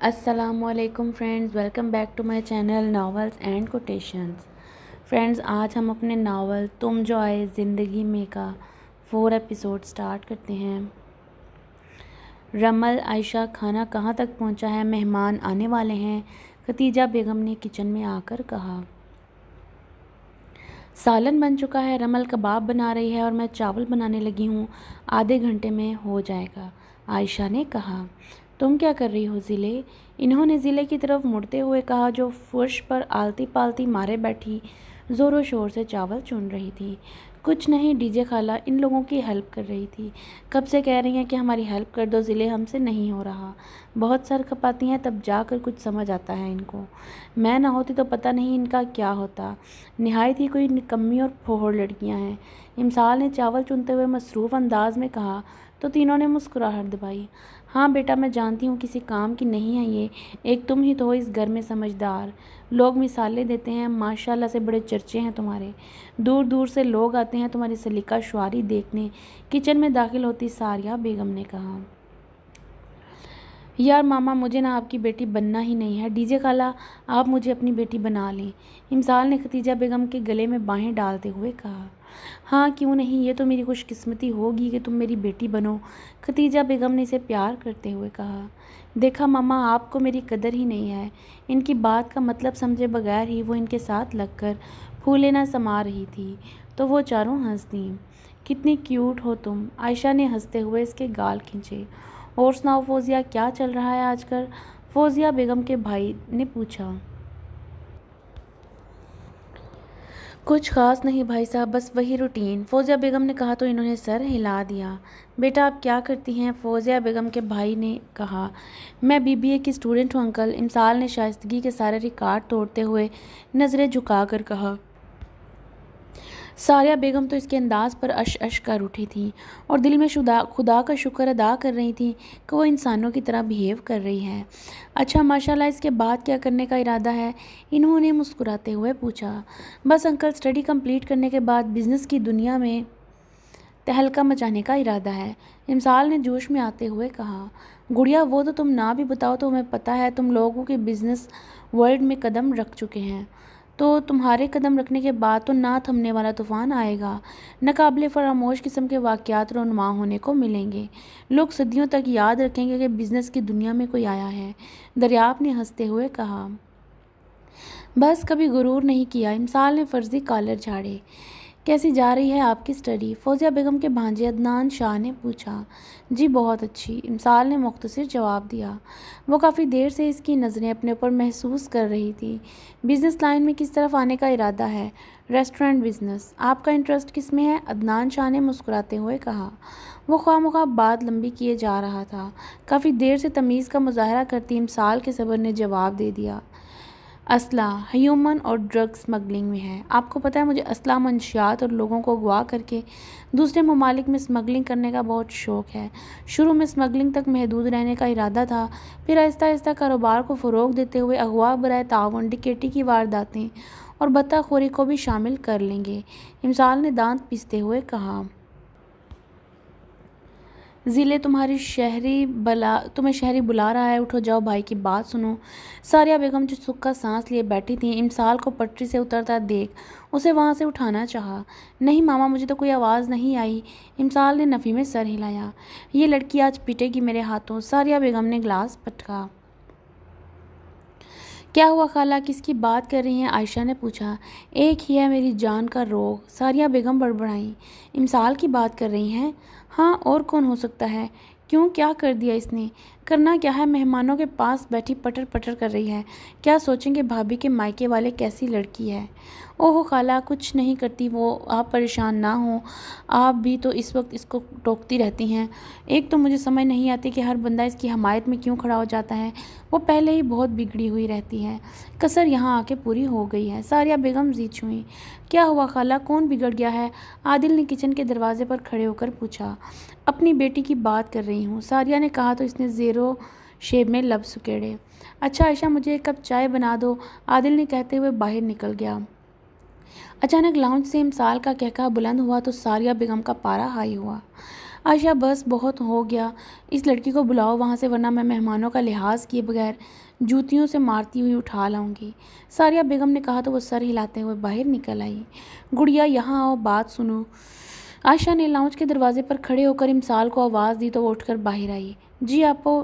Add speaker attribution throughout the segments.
Speaker 1: السلام علیکم friends, welcome back to my channel novels and quotations. Friends, آج ہم اپنے ناول تم جو آئے زندگی میں کا 4 ایپیسوڈ سٹارٹ کرتے ہیں۔ رمل، عائشہ، کھانا کہاں تک پہنچا ہے؟ مہمان آنے والے ہیں، ختیجہ بیگم نے کچن میں آ کر کہا۔ سالن بن چکا ہے، رمل کباب بنا رہی ہے اور میں چاول بنانے لگی ہوں، آدھے گھنٹے میں ہو جائے گا، عائشہ نے کہا۔ تم کیا کر رہی ہو ضلع؟ انہوں نے ضلع کی طرف مڑتے ہوئے کہا جو فرش پر آلتی پالتی مارے بیٹھی زور و شور سے چاول چن رہی تھی۔ کچھ نہیں ڈی جے خالہ، ان لوگوں کی ہیلپ کر رہی تھی۔ کب سے کہہ رہی ہیں کہ ہماری ہیلپ کر دو ضلع، ہم سے نہیں ہو رہا۔ بہت سر کھپاتی ہیں، تب جا کر کچھ سمجھ آتا ہے ان کو۔ میں نہ ہوتی تو پتہ نہیں ان کا کیا ہوتا۔ نہایت ہی کوئی نکمی اور پھوڑ لڑکیاں ہیں، امسال نے چاول چنتے ہوئے مصروف انداز میں کہا تو تینوں نے مسکراہٹ دبائی۔ ہاں بیٹا، میں جانتی ہوں کسی کام کی نہیں ہے یہ، ایک تم ہی تو ہو اس گھر میں سمجھدار۔ لوگ مثالیں دیتے ہیں، ماشاءاللہ سے بڑے چرچے ہیں تمہارے، دور دور سے لوگ آتے ہیں تمہاری سلیقہ شعاری دیکھنے، کچن میں داخل ہوتی ساریہ بیگم نے کہا۔ یار ماما، مجھے نہ آپ کی بیٹی بننا ہی نہیں ہے، ڈی جے خالہ آپ مجھے اپنی بیٹی بنا لیں، امسال نے ختیجہ بیگم کے گلے میں باہیں ڈالتے ہوئے کہا۔ ہاں کیوں نہیں، یہ تو میری خوش قسمتی ہوگی کہ تم میری بیٹی بنو، ختیجہ بیگم نے اسے پیار کرتے ہوئے کہا۔ دیکھا ماما، آپ کو میری قدر ہی نہیں ہے۔ ان کی بات کا مطلب سمجھے بغیر ہی وہ ان کے ساتھ لگ کر پھولے نہ سما رہی تھی تو وہ چاروں ہنس دیں۔ کتنی کیوٹ ہو تم، عائشہ نے ہنستے ہوئے اس کے گال کھینچے۔ اور سناؤ فوزیہ، کیا چل رہا ہے آج کل؟ فوزیہ بیگم کے بھائی نے پوچھا۔ کچھ خاص نہیں بھائی صاحب، بس وہی روٹین، فوزیہ بیگم نے کہا تو انہوں نے سر ہلا دیا۔ بیٹا آپ کیا کرتی ہیں؟ فوزیہ بیگم کے بھائی نے کہا۔ میں BBA کی اسٹوڈنٹ ہوں انکل، امسال نے شائستگی کے سارے ریکارڈ توڑتے ہوئے نظریں جھکا کر کہا۔ ساریہ بیگم تو اس کے انداز پر اش اش کر اٹھی تھیں اور دل میں خدا کا شکر ادا کر رہی تھیں کہ وہ انسانوں کی طرح بیہیو کر رہی ہے۔ اچھا ماشاءاللہ، اس کے بعد کیا کرنے کا ارادہ ہے؟ انہوں نے مسکراتے ہوئے پوچھا۔ بس انکل، اسٹڈی کمپلیٹ کرنے کے بعد بزنس کی دنیا میں تہلکہ مچانے کا ارادہ ہے، امسال نے جوش میں آتے ہوئے کہا۔ گڑیا وہ تو تم نہ بھی بتاؤ تو ہمیں پتہ ہے تم لوگوں کے بزنس ورلڈ میں قدم رکھ چکے ہیں، تو تمہارے قدم رکھنے کے بعد تو نہ تھمنے والا طوفان آئے گا، ناقابل فراموش قسم کے واقعات رونما ہونے کو ملیں گے، لوگ صدیوں تک یاد رکھیں گے کہ بزنس کی دنیا میں کوئی آیا ہے، دریافت نے ہنستے ہوئے کہا۔ بس کبھی غرور نہیں کیا، امسال نے فرضی کالر جھاڑے۔ کیسی جا رہی ہے آپ کی اسٹڈی؟ فوزیہ بیگم کے بھانجے عدنان شاہ نے پوچھا۔ جی بہت اچھی، امسال نے مختصر جواب دیا۔ وہ کافی دیر سے اس کی نظریں اپنے اوپر محسوس کر رہی تھی۔ بزنس لائن میں کس طرف آنے کا ارادہ ہے؟ Restaurant business. آپ کا انٹرسٹ کس میں ہے؟ عدنان شاہ نے مسکراتے ہوئے کہا۔ وہ خواہ مخواہ بات لمبی کیے جا رہا تھا، کافی دیر سے تمیز کا مظاہرہ کرتی امسال کے صبر نے جواب دے دیا۔ اسلحہ، ہیومن اور ڈرگ سمگلنگ میں ہے۔ آپ کو پتہ ہے مجھے اسلحہ، منشیات اور لوگوں کو اغوا کر کے دوسرے ممالک میں سمگلنگ کرنے کا بہت شوق ہے۔ شروع میں سمگلنگ تک محدود رہنے کا ارادہ تھا، پھر آہستہ آہستہ کاروبار کو فروغ دیتے ہوئے اغوا برائے تعاون، ڈکیتی کی وارداتیں اور بطہ خوری کو بھی شامل کر لیں گے، امسال نے دانت پیستے ہوئے کہا۔ ضلع، تمہیں شہری بلا رہا ہے، اٹھو جاؤ بھائی کی بات سنو۔ ساریہ بیگم جو سکھ کا سانس لیے بیٹھی تھیں، امسال کو پٹری سے اترتا دیکھ اسے وہاں سے اٹھانا چاہا۔ نہیں ماما، مجھے تو کوئی آواز نہیں آئی، امسال نے نفی میں سر ہلایا۔ یہ لڑکی آج پٹے گی میرے ہاتھوں، ساریہ بیگم نے گلاس پٹکا۔ کیا ہوا خالہ، کس کی بات کر رہی ہیں؟ عائشہ نے پوچھا۔ ایک ہی ہے میری جان کا روگ، ساریہ بیگم بڑبڑائیں۔ امسال کی بات کر رہی ہیں؟ ہاں اور کون ہو سکتا ہے؟ کیوں، کیا کر دیا اس نے؟ کرنا کیا ہے، مہمانوں کے پاس بیٹھی پٹر پٹر کر رہی ہے، کیا سوچیں گے بھابھی کے مائکے والے کیسی لڑکی ہے؟ اوہو خالہ، کچھ نہیں کرتی وہ، آپ پریشان نہ ہوں، آپ بھی تو اس وقت اس کو ٹوکتی رہتی ہیں۔ ایک تو مجھے سمجھ نہیں آتی کہ ہر بندہ اس کی حمایت میں کیوں کھڑا ہو جاتا ہے، وہ پہلے ہی بہت بگڑی ہوئی رہتی ہے، کسر یہاں آ کے پوری ہو گئی ہے۔ ساریہ بیگم زی چھوئیں۔ کیا ہوا خالہ، کون بگڑ گیا ہے؟ عادل نے کچن کے دروازے پر کھڑے ہو کر پوچھا۔ اپنی بیٹی کی بات کر رہی ہوں، ساریہ نے کہا تو اس نے زیرو شیب میں لب سکیڑے۔ اچھا عائشہ، مجھے ایک کپ چائے بنا دو، عادل نے کہتے ہوئے باہر نکل گیا۔ اچانک لاؤنج سے امسال کا کہکہا بلند ہوا تو ساریہ بیگم کا پارا ہائی ہوا۔ عائشہ بس بہت ہو گیا، اس لڑکی کو بلاؤ وہاں سے، ورنہ میں مہمانوں کا لحاظ کیے بغیر جوتیوں سے مارتی ہوئی اٹھا لاؤں گی۔ ساریہ بیگم نے کہا تو وہ سر ہلاتے ہوئے باہر نکل آئی۔ گڑیا یہاں آؤ، بات سنو۔ عائشہ نے لاؤنج کے دروازے پر کھڑے ہو کر امسال کو آواز دی تو وہ اٹھ کر باہر آئی۔ جی آپ کو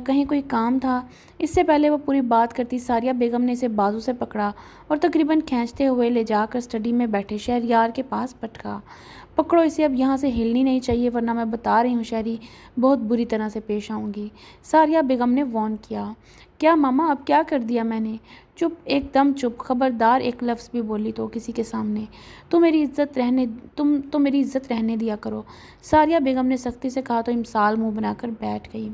Speaker 1: کہیں کوئی کام تھا؟ اس سے پہلے وہ پوری بات کرتی ساریہ بیگم نے اسے بازو سے پکڑا اور تقریباً کھینچتے ہوئے لے جا کر اسٹڈی میں بیٹھے شہریار کے پاس پٹکا۔ پکڑو اسے، اب یہاں سے ہلنی نہیں چاہیے، ورنہ میں بتا رہی ہوں شہری بہت بری طرح سے پیش آؤں گی، ساریہ بیگم نے وارن کیا۔ کیا ماما، اب کیا کر دیا میں نے؟ چپ، ایک دم چپ، خبردار ایک لفظ بھی بولی تو کسی کے سامنے تو میری عزت رہنے دیا کرو، ساریہ بیگم نے سختی سے کہا تو امسال منہ بنا کر بیٹھ گئی۔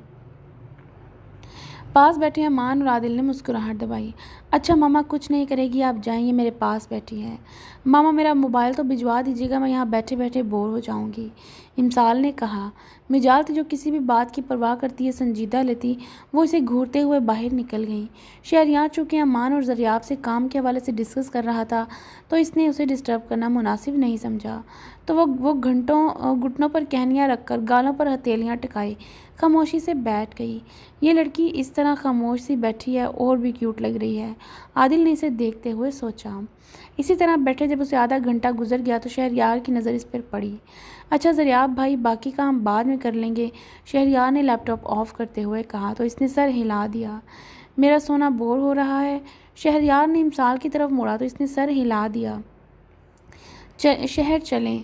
Speaker 1: پاس بیٹھے امان اور عادل نے مسکراہٹ دبائی۔ اچھا ماما کچھ نہیں کرے گی، آپ جائیں، یہ میرے پاس بیٹھی ہے۔ ماما میرا موبائل تو بھجوا دیجیے گا، میں یہاں بیٹھے بیٹھے بور ہو جاؤں گی، امسال نے کہا۔ مجال جو کسی بھی بات کی پرواہ کرتی ہے سنجیدہ لیتی، وہ اسے گھورتے ہوئے باہر نکل گئیں۔ شہریار چونکہ امان اور دریاب سے کام کے حوالے سے ڈسکس کر رہا تھا تو اس نے اسے ڈسٹرب کرنا مناسب نہیں سمجھا، تو وہ گھٹنوں پر کہنیاں رکھ کر گالوں پر ہتھیلیاں ٹکائے خاموشی سے بیٹھ گئی۔ یہ لڑکی اس طرح خاموش سی بیٹھی ہے اور بھی کیوٹ لگ رہی ہے، عادل نے اسے دیکھتے ہوئے سوچا۔ اسی طرح بیٹھے جب اسے آدھا گھنٹہ گزر گیا تو شہریار کی نظر اس پر پڑی۔ اچھا دریاب بھائی، باقی کا ہم بعد میں کر لیں گے، شہریار نے لیپ ٹاپ آف کرتے ہوئے کہا تو اس نے سر ہلا دیا۔ میرا سونا بور ہو رہا ہے، شہریار نے امسال کی طرف مڑا تو اس نے سر ہلا دیا۔ شہر چلیں،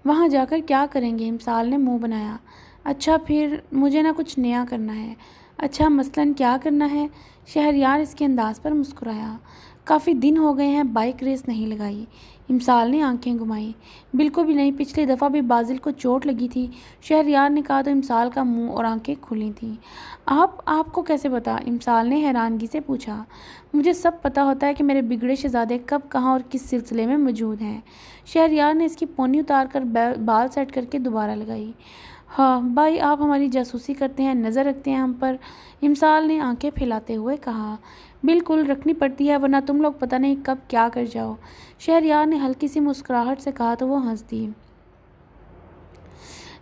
Speaker 1: وہاں جا کر کیا کریں گے، امسال نے منہ بنایا۔ اچھا پھر مجھے نہ کچھ نیا کرنا ہے۔ اچھا مثلاً کیا کرنا ہے؟ شہریار اس کے انداز پر مسکرایا۔ کافی دن ہو گئے ہیں بائک ریس نہیں لگائی، امسال نے آنکھیں گھمائیں۔ بالکل بھی نہیں، پچھلی دفعہ بھی بازل کو چوٹ لگی تھی، شہریار نے کہا تو امسال کا منہ اور آنکھیں کھلی تھیں۔ آپ کو کیسے پتا؟ امسال نے حیرانگی سے پوچھا۔ مجھے سب پتا ہوتا ہے کہ میرے بگڑے شہزادے کب کہاں اور کس سلسلے میں موجود ہیں، شہریار نے اس کی پونی اتار کر بال سیٹ کر کے دوبارہ لگائی۔ ہاں بھائی، آپ ہماری جاسوسی کرتے ہیں، نظر رکھتے ہیں ہم پر، امسال نے آنکھیں پھیلاتے ہوئے کہا۔ بالکل رکھنی پڑتی ہے، ورنہ تم لوگ پتہ نہیں کب کیا کر جاؤ، شہریار نے ہلکی سی مسکراہٹ سے کہا تو وہ ہنس دی۔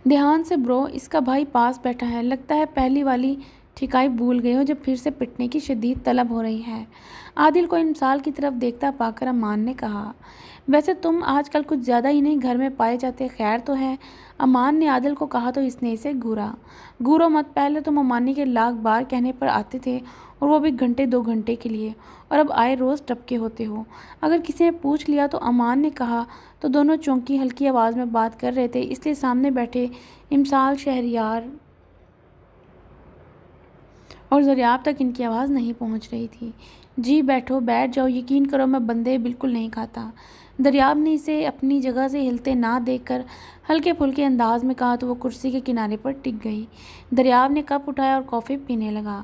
Speaker 1: دھیان سے برو، اس کا بھائی پاس بیٹھا ہے، لگتا ہے پہلی والی ٹھکائی بھول گئے ہو جو پھر سے پٹنے کی شدید طلب ہو رہی ہے، عادل کو امسال کی طرف دیکھتا پا کر امان نے کہا۔ ویسے تم آج کل کچھ زیادہ ہی نہیں گھر میں پائے جاتے، خیر تو ہے، امان نے عادل کو کہا تو اس نے اسے گھورا۔ گھورو مت، پہلے تم امانی کے لاکھ بار کہنے پر آتے تھے اور وہ بھی گھنٹے 2 گھنٹے کے لیے، اور اب آئے روز ٹپکے ہوتے ہو۔ اگر کسی نے پوچھ لیا تو امان نے کہا تو دونوں چونکی ہلکی آواز میں بات کر رہے تھے، اس لیے سامنے بیٹھے امسال، شہریار اور دریاب تک ان کی آواز نہیں پہنچ رہی تھی۔ جی بیٹھو، بیٹھ جاؤ، یقین کرو میں بندے بالکل نہیں کھاتا، دریاب نے اسے اپنی جگہ سے ہلتے نہ دیکھ کر ہلکے پھلکے انداز میں کہا تو وہ کرسی کے کنارے پر ٹک گئی۔ دریاب نے کپ اٹھایا اور کافی پینے لگا۔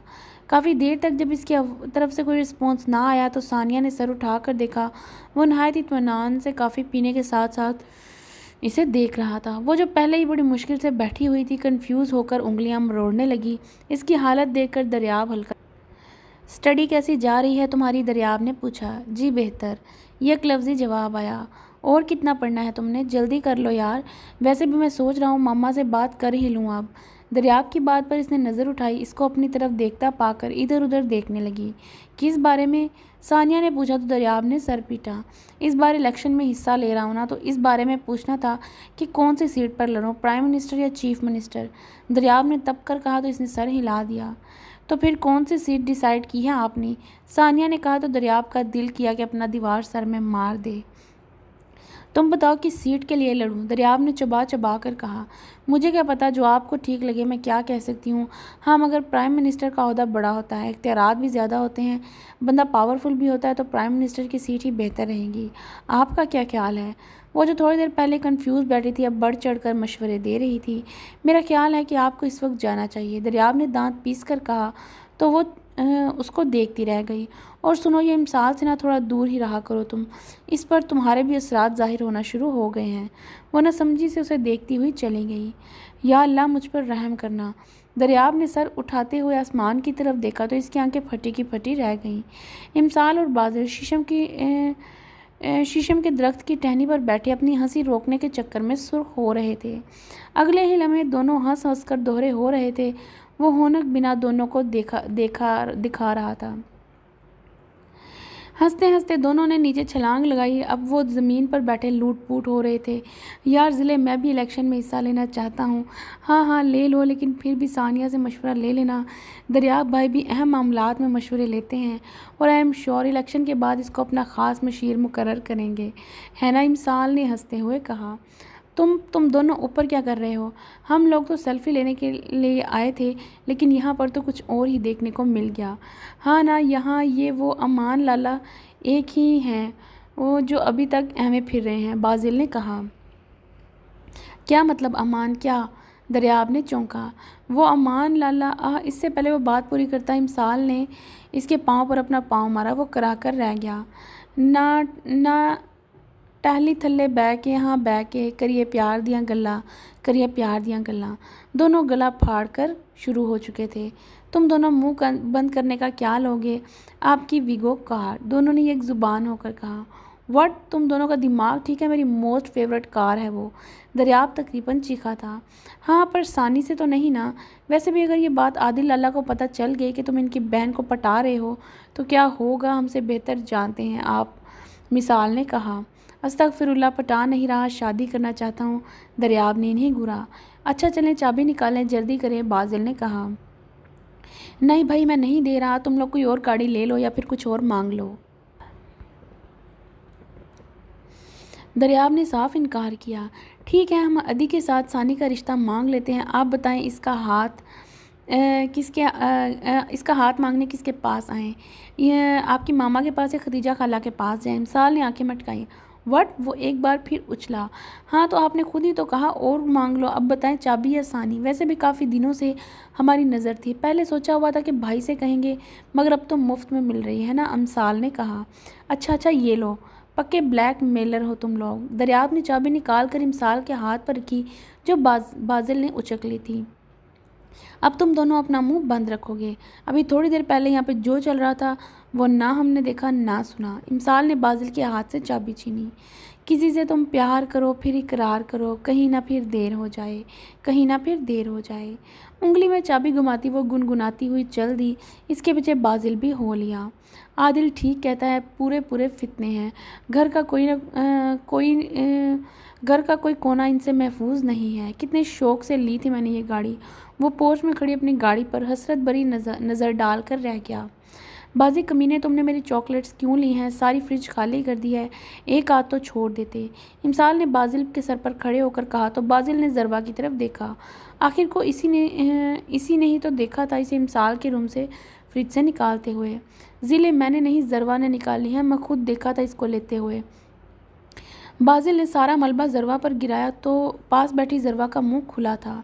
Speaker 1: کافی دیر تک جب اس کی طرف سے کوئی رسپانس نہ آیا تو ثانیہ نے سر اٹھا کر دیکھا، وہ نہایت اطمینان سے کافی پینے کے ساتھ ساتھ اسے دیکھ رہا تھا۔ وہ جو پہلے ہی بڑی مشکل سے بیٹھی ہوئی تھی کنفیوز ہو کر انگلیاں مروڑنے لگی۔ اس کی حالت دیکھ کر دریاب ہلکا۔ اسٹڈی کیسی جا رہی ہے تمہاری؟ دریاب نے پوچھا۔ جی بہتر، یک لفظی جواب آیا۔ اور کتنا پڑھنا ہے تم نے؟ جلدی کر لو یار، ویسے بھی میں سوچ رہا ہوں ماما سے بات کر ہی لوں اب۔ دریاب کی بات پر اس نے نظر اٹھائی، اس کو اپنی طرف دیکھتا پا کر ادھر ادھر دیکھنے لگی۔ کس بارے میں؟ ثانیہ نے پوچھا تو دریاب نے سر پیٹا۔ اس بار الیکشن میں حصہ لے رہا ہوں نا، تو اس بارے میں پوچھنا تھا کہ کون سی سیٹ پر لڑوں، پرائم منسٹر یا چیف منسٹر، دریاب نے تب کر کہا تو اس نے سر ہلا دیا۔ تو پھر کون سی سیٹ ڈیسائیڈ کی ہے آپ نے؟ ثانیہ نے کہا تو دریاب کا دل کیا کہ اپنا دیوار سر میں مار دے۔ تم بتاؤ کس سیٹ کے لیے لڑوں، دریاب نے چبا چبا کر کہا۔ مجھے کیا پتا، جو آپ کو ٹھیک لگے، میں کیا کہہ سکتی ہوں۔ ہاں مگر پرائم منسٹر کا عہدہ بڑا ہوتا ہے، اختیارات بھی زیادہ ہوتے ہیں، بندہ پاورفل بھی ہوتا ہے، تو پرائم منسٹر کی سیٹ ہی بہتر رہے گی۔ آپ کا کیا خیال ہے؟ وہ جو تھوڑی دیر پہلے کنفیوز بیٹھی تھی اب بڑھ چڑھ کر مشورے دے رہی تھی۔ میرا خیال ہے کہ آپ کو اس وقت جانا چاہیے، دریاب نے دانت پیس کر کہا تو وہ اس کو دیکھتی رہ گئی۔ اور سنو، یہ امسال سے نہ تھوڑا دور ہی رہا کرو تم، اس پر تمہارے بھی اثرات ظاہر ہونا شروع ہو گئے ہیں۔ وہ نہ سمجھی سے اسے دیکھتی ہوئی چلی گئی۔ یا اللہ مجھ پر رحم کرنا، دریاب نے سر اٹھاتے ہوئے آسمان کی طرف دیکھا تو اس کی آنکھیں پھٹی کی پھٹی رہ گئیں۔ امسال اور بازل شیشم کے درخت کی ٹہنی پر بیٹھے اپنی ہنسی روکنے کے چکر میں سرخ ہو رہے تھے۔ اگلے ہی لمحے دونوں ہنس ہنس کر دوہرے ہو رہے تھے۔ وہ ہونک بنا دونوں کو دکھا رہا تھا۔ ہنستے ہنستے دونوں نے نیچے چھلانگ لگائی۔ اب وہ زمین پر بیٹھے لوٹ پوٹ ہو رہے تھے۔ یار ضلع میں بھی الیکشن میں حصہ لینا چاہتا ہوں۔ ہاں ہاں لے لو، لیکن پھر بھی ثانیہ سے مشورہ لے لینا۔ دریاب بھائی بھی اہم معاملات میں مشورے لیتے ہیں، اور آئی ایم شیور الیکشن کے بعد اس کو اپنا خاص مشیر مقرر کریں گے، ہے نا؟ امسال نے ہنستے ہوئے کہا۔ تم دونوں اوپر کیا کر رہے ہو؟ ہم لوگ تو سیلفی لینے کے لیے آئے تھے، لیکن یہاں پر تو کچھ اور ہی دیکھنے کو مل گیا۔ ہاں نا، یہاں یہ وہ امان لالا ایک ہی ہیں وہ جو ابھی تک ہمیں پھر رہے ہیں، بازل نے کہا۔ کیا مطلب امان کیا؟ دریاب نے چونکا۔ وہ امان لالا اس سے پہلے وہ بات پوری کرتا امسال نے اس کے پاؤں پر اپنا پاؤں مارا۔ وہ کرا کر رہ گیا۔ نہ ٹہلی تھلے بہ کے ہاں بہ کے کریے پیار دیاں گلاں، کریے پیار دیاں گلاں۔ دونوں گلا پھاڑ کر شروع ہو چکے تھے۔ تم دونوں منہ بند کرنے کا کیا لوگے؟ آپ کی ویگو کار، دونوں نے ایک زبان ہو کر کہا۔ وٹ؟ تم دونوں کا دماغ ٹھیک ہے؟ میری موسٹ فیوریٹ کار ہے وہ، دریاب تقریباً چیخا تھا۔ ہاں پر ثانی سے تو نہیں نا؟ ویسے بھی اگر یہ بات عادل لالا کو پتہ چل گئی کہ تم ان کی بہن کو پٹا رہے ہو تو کیا ہوگا ہم سے بہتر جانتے ہیں آپ، مثال نے کہا۔ استغفر اللہ، پٹا نہیں رہا، شادی کرنا چاہتا ہوں، دریاب نے انہیں گھورا۔ اچھا چلیں چابی نکالیں، جلدی کریں، بازل نے کہا۔ نہیں بھائی میں نہیں دے رہا، تم لوگ کوئی اور گاڑی لے لو یا پھر کچھ اور مانگ لو۔ دریاب نے صاف انکار کیا۔ ٹھیک ہے، ہم ادی کے ساتھ ثانی کا رشتہ مانگ لیتے ہیں۔ آپ بتائیں اس کا ہاتھ مانگنے کس کے پاس آئیں؟ یہ آپ کی ماما کے پاس یا خدیجہ خالہ کے پاس جائیں؟ امسال نے آنکھیں مٹکائیں۔ وٹ؟ وہ ایک بار پھر اچھلا۔ ہاں تو آپ نے خود ہی تو کہا اور مانگ لو، اب بتائیں چابی یا ثانی؟ ویسے بھی کافی دنوں سے ہماری نظر تھی، پہلے سوچا ہوا تھا کہ بھائی سے کہیں گے، مگر اب تو مفت میں مل رہی ہے نا، امسال نے کہا۔ اچھا یہ لو، پکے بلیک میلر ہو تم لوگ۔ دریاب نے چابی نکال کر امسال کے ہاتھ پر رکھی جو بازل نے اچک لی تھی۔ اب تم دونوں اپنا منہ بند رکھو گے۔ ابھی تھوڑی دیر پہلے یہاں پہ جو چل رہا تھا وہ نہ ہم نے دیکھا نہ سنا۔ امسال نے بازل کے ہاتھ سے چابی چھینی۔ کسی سے تم پیار کرو پھر اقرار کرو، کہیں نہ پھر دیر ہو جائے، کہیں نہ پھر دیر ہو جائے۔ انگلی میں چابی گھماتی وہ گنگناتی ہوئی چل دی۔ اس کے پیچھے بازل بھی ہو لیا۔ عادل ٹھیک کہتا ہے، پورے فتنے ہیں، گھر کا کوئی کونا ان سے محفوظ نہیں ہے۔ کتنے شوق سے لی تھی میں نے یہ گاڑی۔ وہ پورچ میں کھڑی اپنی گاڑی پر حسرت بھری نظر ڈال کر رہ گیا۔ بازی کمینے، تم نے میری چاکلیٹس کیوں لی ہیں؟ ساری فریج خالی کر دی ہے، ایک آدھ تو چھوڑ دیتے، امسال نے بازل کے سر پر کھڑے ہو کر کہا تو بازل نے ضربا کی طرف دیکھا۔ آخر کو اسی نے ہی تو دیکھا تھا اسے امسال کے روم سے فریج سے نکالتے ہوئے۔ ضلع میں نے نہیں، ضربا نے نکالی ہے، میں خود دیکھا تھا اس کو لیتے ہوئے۔ بازل نے سارا ملبہ ضربا پر گرایا تو پاس بیٹھی ضربا کا منہ کھلا تھا۔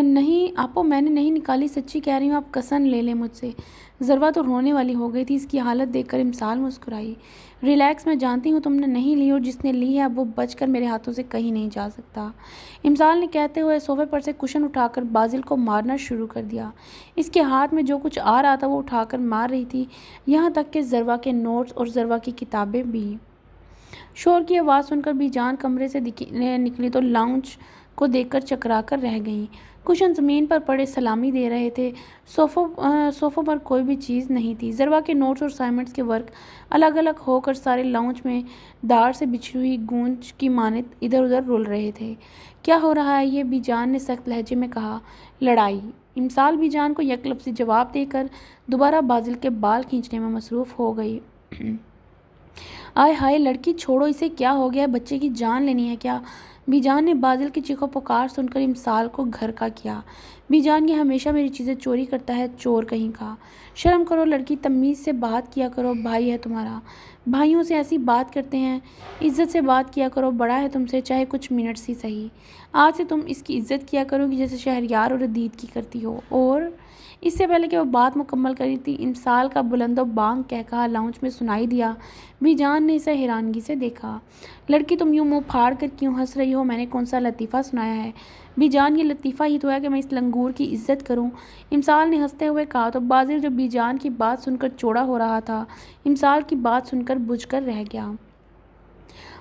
Speaker 1: نہیں آپو، میں نے نہیں نکالی، سچی کہہ رہی ہوں، آپ قسم لے لیں مجھ سے۔ ضربا تو رونے والی ہو گئی تھی۔ اس کی حالت دیکھ کر امسال مسکرائی۔ ریلیکس، میں جانتی ہوں تم نے نہیں لی، اور جس نے لی ہے اب وہ بچ کر میرے ہاتھوں سے کہیں نہیں جا سکتا، امسال نے کہتے ہوئے صوفے پر سے کشن اٹھا کر بازل کو مارنا شروع کر دیا۔ اس کے ہاتھ میں جو کچھ آ رہا تھا وہ اٹھا کر مار رہی تھی، یہاں تک کہ ضربا کے نوٹس اور ضربا کی کتابیں بھی۔ شور کی آواز سن کر بھی جان کمرے سے نکلی تو لاؤنج کو دیکھ کر چکرا کر رہ گئیں۔ کشن زمین پر پڑے سلامی دے رہے تھے، صوفوں پر کوئی بھی چیز نہیں تھی۔ ضربا کے نوٹس اور اسائنمنٹس کے ورق الگ الگ ہو کر سارے لاؤنج میں داڑ سے بچھی ہوئی گونج کی مانند ادھر ادھر رول رہے تھے۔ کیا ہو رہا ہے یہ؟ بی جان نے سخت لہجے میں کہا۔ لڑائی، امسال بی جان کو یک لفظی جواب دے کر دوبارہ بازل کے بال کھینچنے میں مصروف ہو گئی۔ آئے ہائے لڑکی، چھوڑو اسے، کیا ہو گیا ہے؟ بچے کی جان لینی ہے کیا؟ بی جان نے بازل کی چیخو پکار سن کر امسال کو گھر کا کیا۔ بی جان یہ ہمیشہ میری چیزیں چوری کرتا ہے، چور کہیں کا۔ شرم کرو لڑکی، تمیز سے بات کیا کرو، بھائی ہے تمہارا، بھائیوں سے ایسی بات کرتے ہیں، عزت سے بات کیا کرو، بڑا ہے تم سے، چاہے کچھ منٹس ہی صحیح۔ آج سے تم اس کی عزت کیا کرو گی جیسے شہریار اور ردید کی کرتی ہو۔ اور اس سے پہلے کہ وہ بات مکمل کری تھی، امسال کا بلند و بانگ کہا لاؤنج میں سنائی دیا۔ بی جان نے اسے حیرانگی سے دیکھا۔ لڑکی تم یوں منہ پھاڑ کر کیوں ہنس رہی ہو؟ میں نے کون سا لطیفہ سنایا ہے؟ بی جان یہ لطیفہ ہی تو ہے کہ میں اس لنگور کی عزت کروں، امسال نے ہنستے ہوئے کہا تو بازل جو بی جان کی بات سن کر چوڑا ہو رہا تھا، امسال کی بات سن کر بجھ کر رہ گیا۔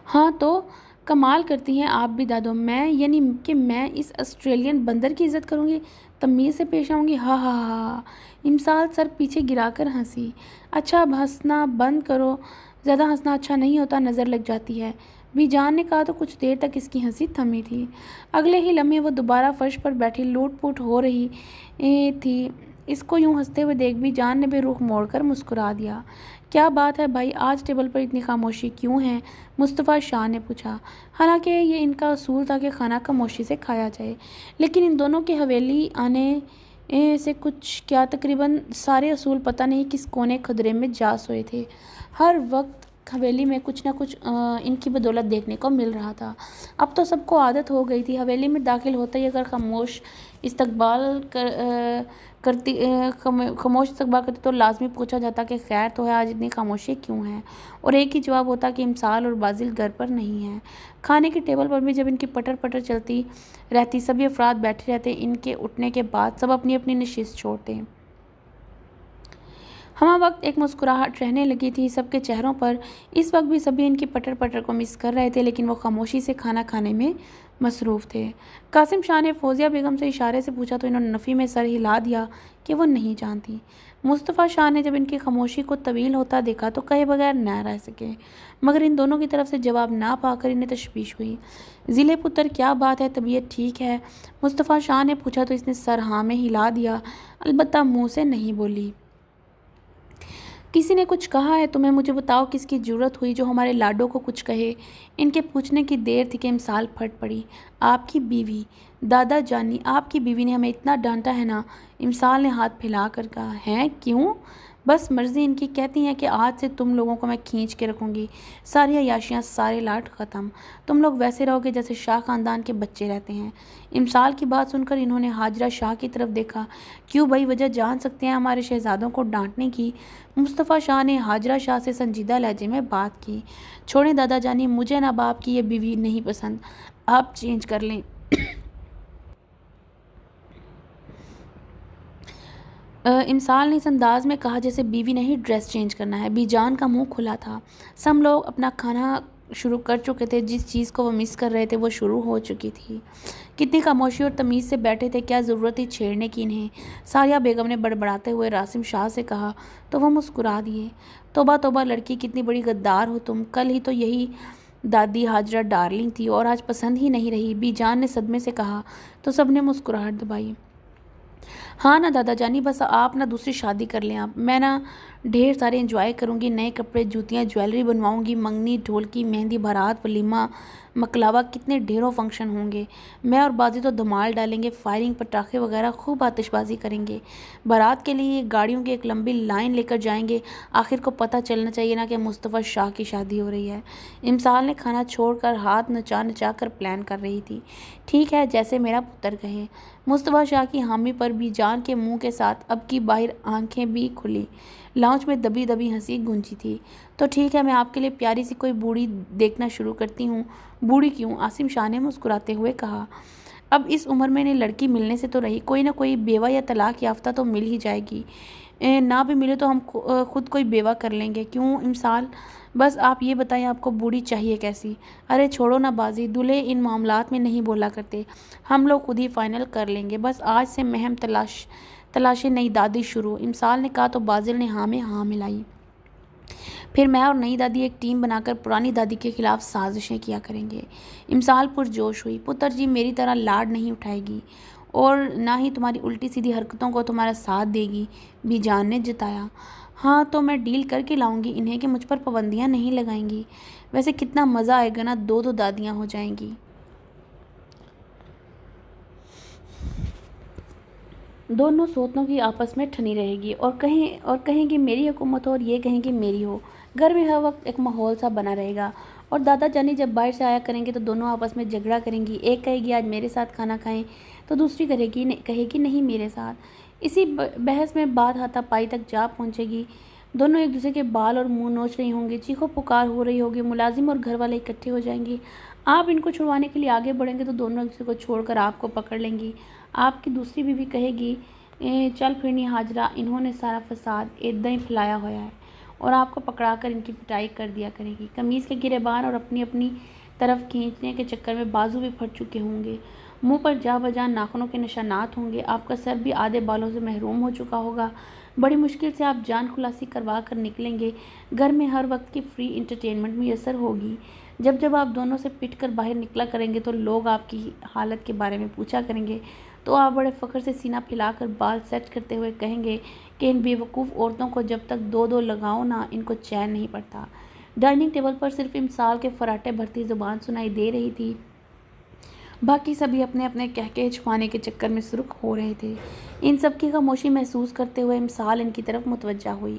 Speaker 1: ہاں تو کمال کرتی ہیں آپ بھی دادو، میں یعنی کہ میں اس آسٹریلین بندر کی عزت کروں گی، تمیز سے پیش آؤں گی؟ ہاں ہاں ہاں ہاں۔ امسال سر پیچھے گرا کر ہنسی۔ اچھا اب ہنسنا بند کرو، زیادہ ہنسنا اچھا نہیں ہوتا، نظر لگ جاتی ہے، بی جان نے کہا تو کچھ دیر تک اس کی ہنسی تھمی تھی۔ اگلے ہی لمحے وہ دوبارہ فرش پر بیٹھی لوٹ پوٹ ہو رہی تھی۔ اس کو یوں ہنستے ہوئے دیکھ بی جان نے بھی رخ موڑ کر مسکرا دیا۔ کیا بات ہے بھائی، آج ٹیبل پر اتنی خاموشی کیوں ہے؟ مصطفیٰ شاہ نے پوچھا۔ حالانکہ یہ ان کا اصول تھا کہ کھانا خاموشی سے کھایا جائے، لیکن ان دونوں کے حویلی آنے سے کچھ کیا تقریباً سارے اصول پتہ نہیں کس کونے خدرے میں جا سوئے تھے۔ ہر وقت حویلی میں کچھ نہ کچھ ان کی بدولت دیکھنے کو مل رہا تھا۔ اب تو سب کو عادت ہو گئی تھی، حویلی میں داخل ہوتے ہی اگر خاموش استقبال کرتی تو لازمی پوچھا جاتا کہ خیر تو ہے، آج اتنی خاموشی کیوں ہے؟ اور ایک ہی جواب ہوتا کہ امسال اور بازل گھر پر نہیں ہیں۔ کھانے کے ٹیبل پر بھی جب ان کی پٹر پٹر چلتی رہتی، سبھی افراد بیٹھے رہتے، ان کے اٹھنے کے بعد سب اپنی اپنی نشست چھوڑتے۔ ہمہ وقت ایک مسکراہٹ رہنے لگی تھی سب کے چہروں پر۔ اس وقت بھی سبھی ان کی پٹر پٹر کو مس کر رہے تھے، لیکن وہ خاموشی سے کھانا کھانے میں مصروف تھے۔ قاسم شاہ نے فوزیہ بیگم سے اشارے سے پوچھا تو انہوں نے نفی میں سر ہلا دیا کہ وہ نہیں جانتی۔ مصطفیٰ شاہ نے جب ان کی خاموشی کو طویل ہوتا دیکھا تو کہے بغیر نہ رہ سکے، مگر ان دونوں کی طرف سے جواب نہ پا کر انہیں تشویش ہوئی۔ ضلع پتر کیا بات ہے، طبیعت ٹھیک ہے؟ مصطفیٰ شاہ نے پوچھا تو اس نے سر ہاں میں ہلا دیا، البتہ منہ سے نہیں بولی۔ کسی نے کچھ کہا ہے تمہیں؟ مجھے بتاؤ کس کی جرأت ہوئی جو ہمارے لاڈو کو کچھ کہے؟ ان کے پوچھنے کی دیر تھی کہ امسال پھٹ پڑی۔ آپ کی بیوی دادا جانی، آپ کی بیوی نے ہمیں اتنا ڈانٹا ہے نا؟ امسال نے ہاتھ پھیلا کر کہا۔ ہیں کیوں؟ بس مرضی ان کی، کہتی ہیں کہ آج سے تم لوگوں کو میں کھینچ کے رکھوں گی، ساری عیاشیاں سارے لاٹ ختم، تم لوگ ویسے رہو گے جیسے شاہ خاندان کے بچے رہتے ہیں۔ امسال کی بات سن کر انہوں نے حاجرہ شاہ کی طرف دیکھا۔ کیوں بھائی، وجہ جان سکتے ہیں ہمارے شہزادوں کو ڈانٹنے کی؟ مصطفیٰ شاہ نے حاجرہ شاہ سے سنجیدہ لہجے میں بات کی۔ چھوڑیں دادا جانی، مجھے نہ باپ کی یہ بیوی نہیں پسند، آپ چینج کر لیں۔ امسال نے اس انداز میں کہا جیسے بیوی نے ہی ڈریس چینج کرنا ہے۔ بی جان کا منہ کھلا تھا۔ سب لوگ اپنا کھانا شروع کر چکے تھے، جس چیز کو وہ مس کر رہے تھے وہ شروع ہو چکی تھی۔ کتنی خاموشی اور تمیز سے بیٹھے تھے، کیا ضرورت تھی چھیڑنے کی انہیں؟ ساریہ بیگم نے بڑبڑاتے ہوئے قاسم شاہ سے کہا تو وہ مسکرا دیے۔ توبہ توبہ لڑکی، کتنی بڑی غدار ہو تم، کل ہی تو یہی دادی حاجرہ ڈارلنگ تھی اور آج پسند ہی نہیں رہی، بی جان نے صدمے سے کہا تو سب نے مسکراہٹ دبائی۔ ہاں نا دادا جانی، بس آپ نہ دوسری شادی کر لیں، آپ میں نہ ڈھیر سارے انجوائے کروں گی، نئے کپڑے، جوتیاں، جویلری بنواؤں گی، منگنی، ڈھولکی، مہندی، بارات، ولیمہ، مکلاوہ، کتنے ڈھیروں فنکشن ہوں گے۔ میں اور بازی تو دھمال ڈالیں گے، فائرنگ، پٹاخے وغیرہ، خوب آتش بازی کریں گے۔ بارات کے لیے گاڑیوں کی ایک لمبی لائن لے کر جائیں گے، آخر کو پتہ چلنا چاہیے نا کہ مصطفیٰ شاہ کی شادی ہو رہی ہے۔ امسال نے کھانا چھوڑ کر ہاتھ نچا نچا کر پلان کر رہی تھی۔ ٹھیک ہے، جیسے میرا پتر کہے۔ مصطفیٰ شاہ کی حامی پر بی جان کے منہ کے ساتھ اب کی باہر آنکھیں بھی کھلی، لاؤنج میں دبی دبی ہنسی گونجی تھی۔ تو ٹھیک ہے، میں آپ کے لیے پیاری سی کوئی بوڑھی دیکھنا شروع کرتی ہوں۔ بوڑھی کیوں؟ قاسم شاہ نے مسکراتے ہوئے کہا۔ اب اس عمر میں انہیں لڑکی ملنے سے تو رہی، کوئی نہ کوئی بیوہ یا طلاق یافتہ تو مل ہی جائے گی، نہ بھی ملے تو ہم خود کوئی بیوہ کر لیں گے۔ کیوں امسال؟ بس آپ یہ بتائیں آپ کو بوڑھی چاہیے کیسی؟ ارے چھوڑو نا بازی، دولہے ان معاملات میں نہیں بولا کرتے، ہم لوگ خود ہی فائنل کر لیں گے، بس آج سے مہم تلاش نئی دادی شروع۔ امسال نے کہا تو بازل نے ہاں میں ہاں ملائی۔ پھر میں اور نئی دادی ایک ٹیم بنا کر پرانی دادی کے خلاف سازشیں کیا کریں گے۔ امسال پرجوش ہوئی۔ پتر جی میری طرح لاڈ نہیں اٹھائے گی اور نہ ہی تمہاری الٹی سیدھی حرکتوں کو تمہارا ساتھ دے گی، بی جان نے جتایا۔ ہاں تو میں ڈیل کر کے لاؤں گی انہیں کہ مجھ پر پابندیاں نہیں لگائیں گی، ویسے کتنا مزہ آئے گا نا، دو دو دادیاں ہو جائیں گی۔ دونوں سوتنوں کی آپس میں ٹھنی رہے گی، اور کہیں گی میری حکومت ہو اور یہ کہیں گی میری ہو، گھر میں ہر وقت ایک ماحول سا بنا رہے گا۔ اور دادا جانی جب باہر سے آیا کریں گے تو دونوں آپس میں جھگڑا کریں گی، ایک کہے گی آج میرے ساتھ کھانا کھائیں تو دوسری کہے گی نہیں میرے ساتھ۔ اسی بحث میں بات ہاتھا پائی تک جا پہنچے گی، دونوں ایک دوسرے کے بال اور منہ نوچ رہی ہوں گی، چیخو پکار ہو رہی ہوگی، ملازم اور گھر والے اکٹھے ہو جائیں گے، آپ ان کو چھڑوانے کے لیے آگے بڑھیں گے تو دونوں ایک دوسرے کو چھوڑ کر آپ کو پکڑ لیں گی۔ آپ کی دوسری بیوی کہے گی چل پھرنی حاجرہ، انہوں نے سارا فساد ایداں ہی پھیلایا ہوا ہے، اور آپ کو پکڑا کر ان کی پٹائی کر دیا کرے گی۔ قمیض کے گریبان اور اپنی اپنی طرف کھینچنے کے چکر میں بازو بھی پھٹ چکے ہوں گے، منہ پر جا بجا ناخنوں کے نشانات ہوں گے، آپ کا سر بھی آدھے بالوں سے محروم ہو چکا ہوگا۔ بڑی مشکل سے آپ جان خلاصی کروا کر نکلیں گے۔ گھر میں ہر وقت کی فری انٹرٹینمنٹ میسر ہوگی۔ جب آپ دونوں سے پٹ کر باہر نکلا کریں گے تو لوگ آپ کی حالت کے بارے میں پوچھا کریں گے تو آپ بڑے فخر سے سینہ پھیلا کر بال سیٹ کرتے ہوئے کہیں گے کہ ان بے وقوف عورتوں کو جب تک دو دو لگاؤ نہ ان کو چین نہیں پڑتا۔ ڈائننگ ٹیبل پر صرف امسال کے فراٹے بھرتی زبان سنائی دے رہی تھی، باقی سبھی اپنے اپنے کہکہے چھپانے کے چکر میں سرخ ہو رہے تھے۔ ان سب کی خاموشی محسوس کرتے ہوئے امسال ان کی طرف متوجہ ہوئی۔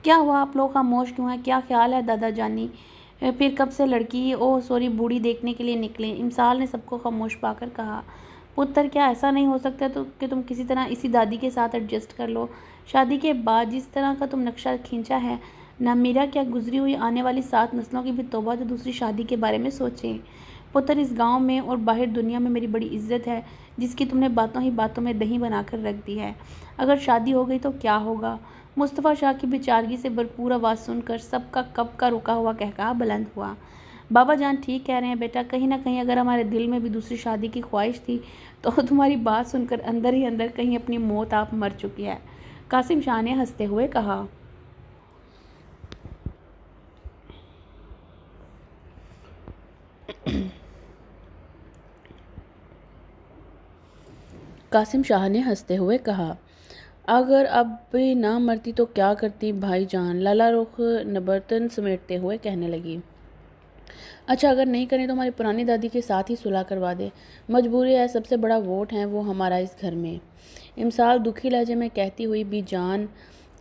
Speaker 1: کیا ہوا، آپ لوگ خاموش کیوں ہیں؟ کیا خیال ہے دادا جانی؟ پھر کب سے لڑکی بوڑھی دیکھنے کے لیے نکلیں؟ امسال نے سب کو خاموش پا کر کہا، پتر کیا ایسا نہیں ہو سکتا کہ تم کسی طرح اسی دادی کے ساتھ ایڈجسٹ کر لو؟ شادی کے بعد جس طرح کا تم نقشہ کھینچا ہے نا میرا، کیا گزری ہوئی آنے والی 7 نسلوں کی بھی توبہ جو دوسری شادی کے بارے میں سوچیں؟ پتر، اس گاؤں میں اور باہر دنیا میں میری بڑی عزت ہے جس کی تم نے باتوں ہی باتوں میں دہی بنا کر رکھ دی ہے۔ اگر شادی ہو گئی تو کیا ہوگا؟ مصطفیٰ شاہ کی بیچارگی سے بھرپور آواز سن کر سب کا کب کا رکا ہوا قہقہہ بلند ہوا۔ بابا جان ٹھیک کہہ رہے ہیں بیٹا، کہیں نہ کہیں اگر ہمارے دل میں بھی دوسری شادی کی خواہش تھی تو تمہاری بات سن کر اندر ہی اندر کہیں اپنی موت آپ مر چکی ہے۔ قاسم شاہ نے ہنستے ہوئے کہا۔ قاسم شاہ نے ہنستے ہوئے کہا، اگر اب بھی نہ مرتی تو کیا کرتی بھائی جان؟ لالا رخ نبرتن سمیٹتے ہوئے کہنے لگی۔ اچھا، اگر نہیں کریں تو ہماری پرانی دادی کے ساتھ ہی صلح کروا دے، مجبوری ہے، سب سے بڑا ووٹ ہے وہ ہمارا اس گھر میں۔ امسال دکھی لہجے میں کہتی ہوئی بھی جان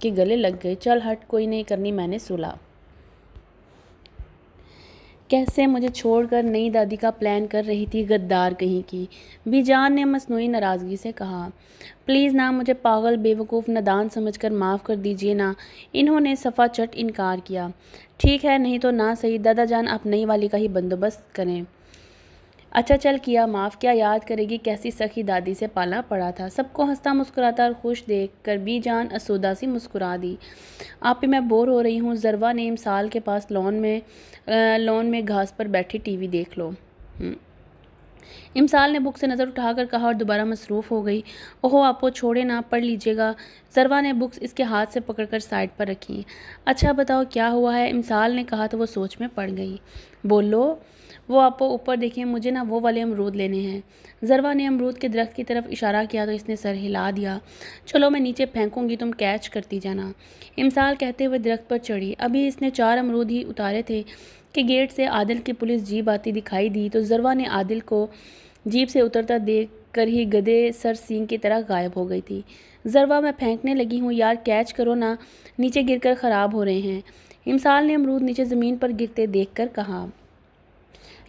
Speaker 1: کے گلے لگ گئی، چل ہٹ، کوئی نہیں کرنی میں نے صلح۔ کیسے مجھے چھوڑ کر نئی دادی کا پلان کر رہی تھی، غدار کہیں کی، بی جان نے مصنوعی ناراضگی سے کہا۔ پلیز نا، مجھے پاگل، بے وقوف، نادان سمجھ کر معاف کر دیجیے نا، انہوں نے صفا چٹ انکار کیا۔ ٹھیک ہے، نہیں تو نہ صحیح، دادا جان آپ نئی والی کا ہی بندوبست کریں۔ اچھا چل کیا معاف، کیا یاد کرے گی کیسی سخی دادی سے پالا پڑا تھا۔ سب کو ہنستا مسکراتا اور خوش دیکھ کر بی جان اسودہ سی مسکرا دی۔ آپ پہ میں بور ہو رہی ہوں، ذروہ نے امسال کے پاس لون میں گھاس پر بیٹھی ٹی وی دیکھ لو۔ امسال نے بک سے نظر اٹھا کر کہا اور دوبارہ مصروف ہو گئی، اوہو آپو چھوڑے نا، پڑھ لیجیے گا۔ ذروہ نے بکس اس کے ہاتھ سے پکڑ کر سائڈ پر رکھی۔ اچھا بتاؤ کیا ہوا ہے؟ امسال نے کہا تو وہ سوچ میں پڑ گئی۔ بولو۔ وہ آپو اوپر دیکھیں، مجھے نا وہ والے امرود لینے ہیں۔ ذروہ نے امرود کے درخت کی طرف اشارہ کیا تو اس نے سر ہلا دیا۔ چلو میں نیچے پھینکوں گی، تم کیچ کرتی جانا۔ امسال کہتے ہوئے درخت پر چڑھی۔ ابھی اس نے 4 امرود ہی اتارے تھے کہ گیٹ سے عادل کی پولیس جیپ آتی دکھائی دی تو ذروہ نے عادل کو جیپ سے اترتا دیکھ کر ہی گدھے سر سینگ کی طرح غائب ہو گئی تھی۔ ذروہ میں پھینکنے لگی ہوں یار، کیچ کرو نا، نیچے گر کر خراب ہو رہے ہیں۔ امسال نے امرود نیچے زمین پر گرتے دیکھ کر کہا،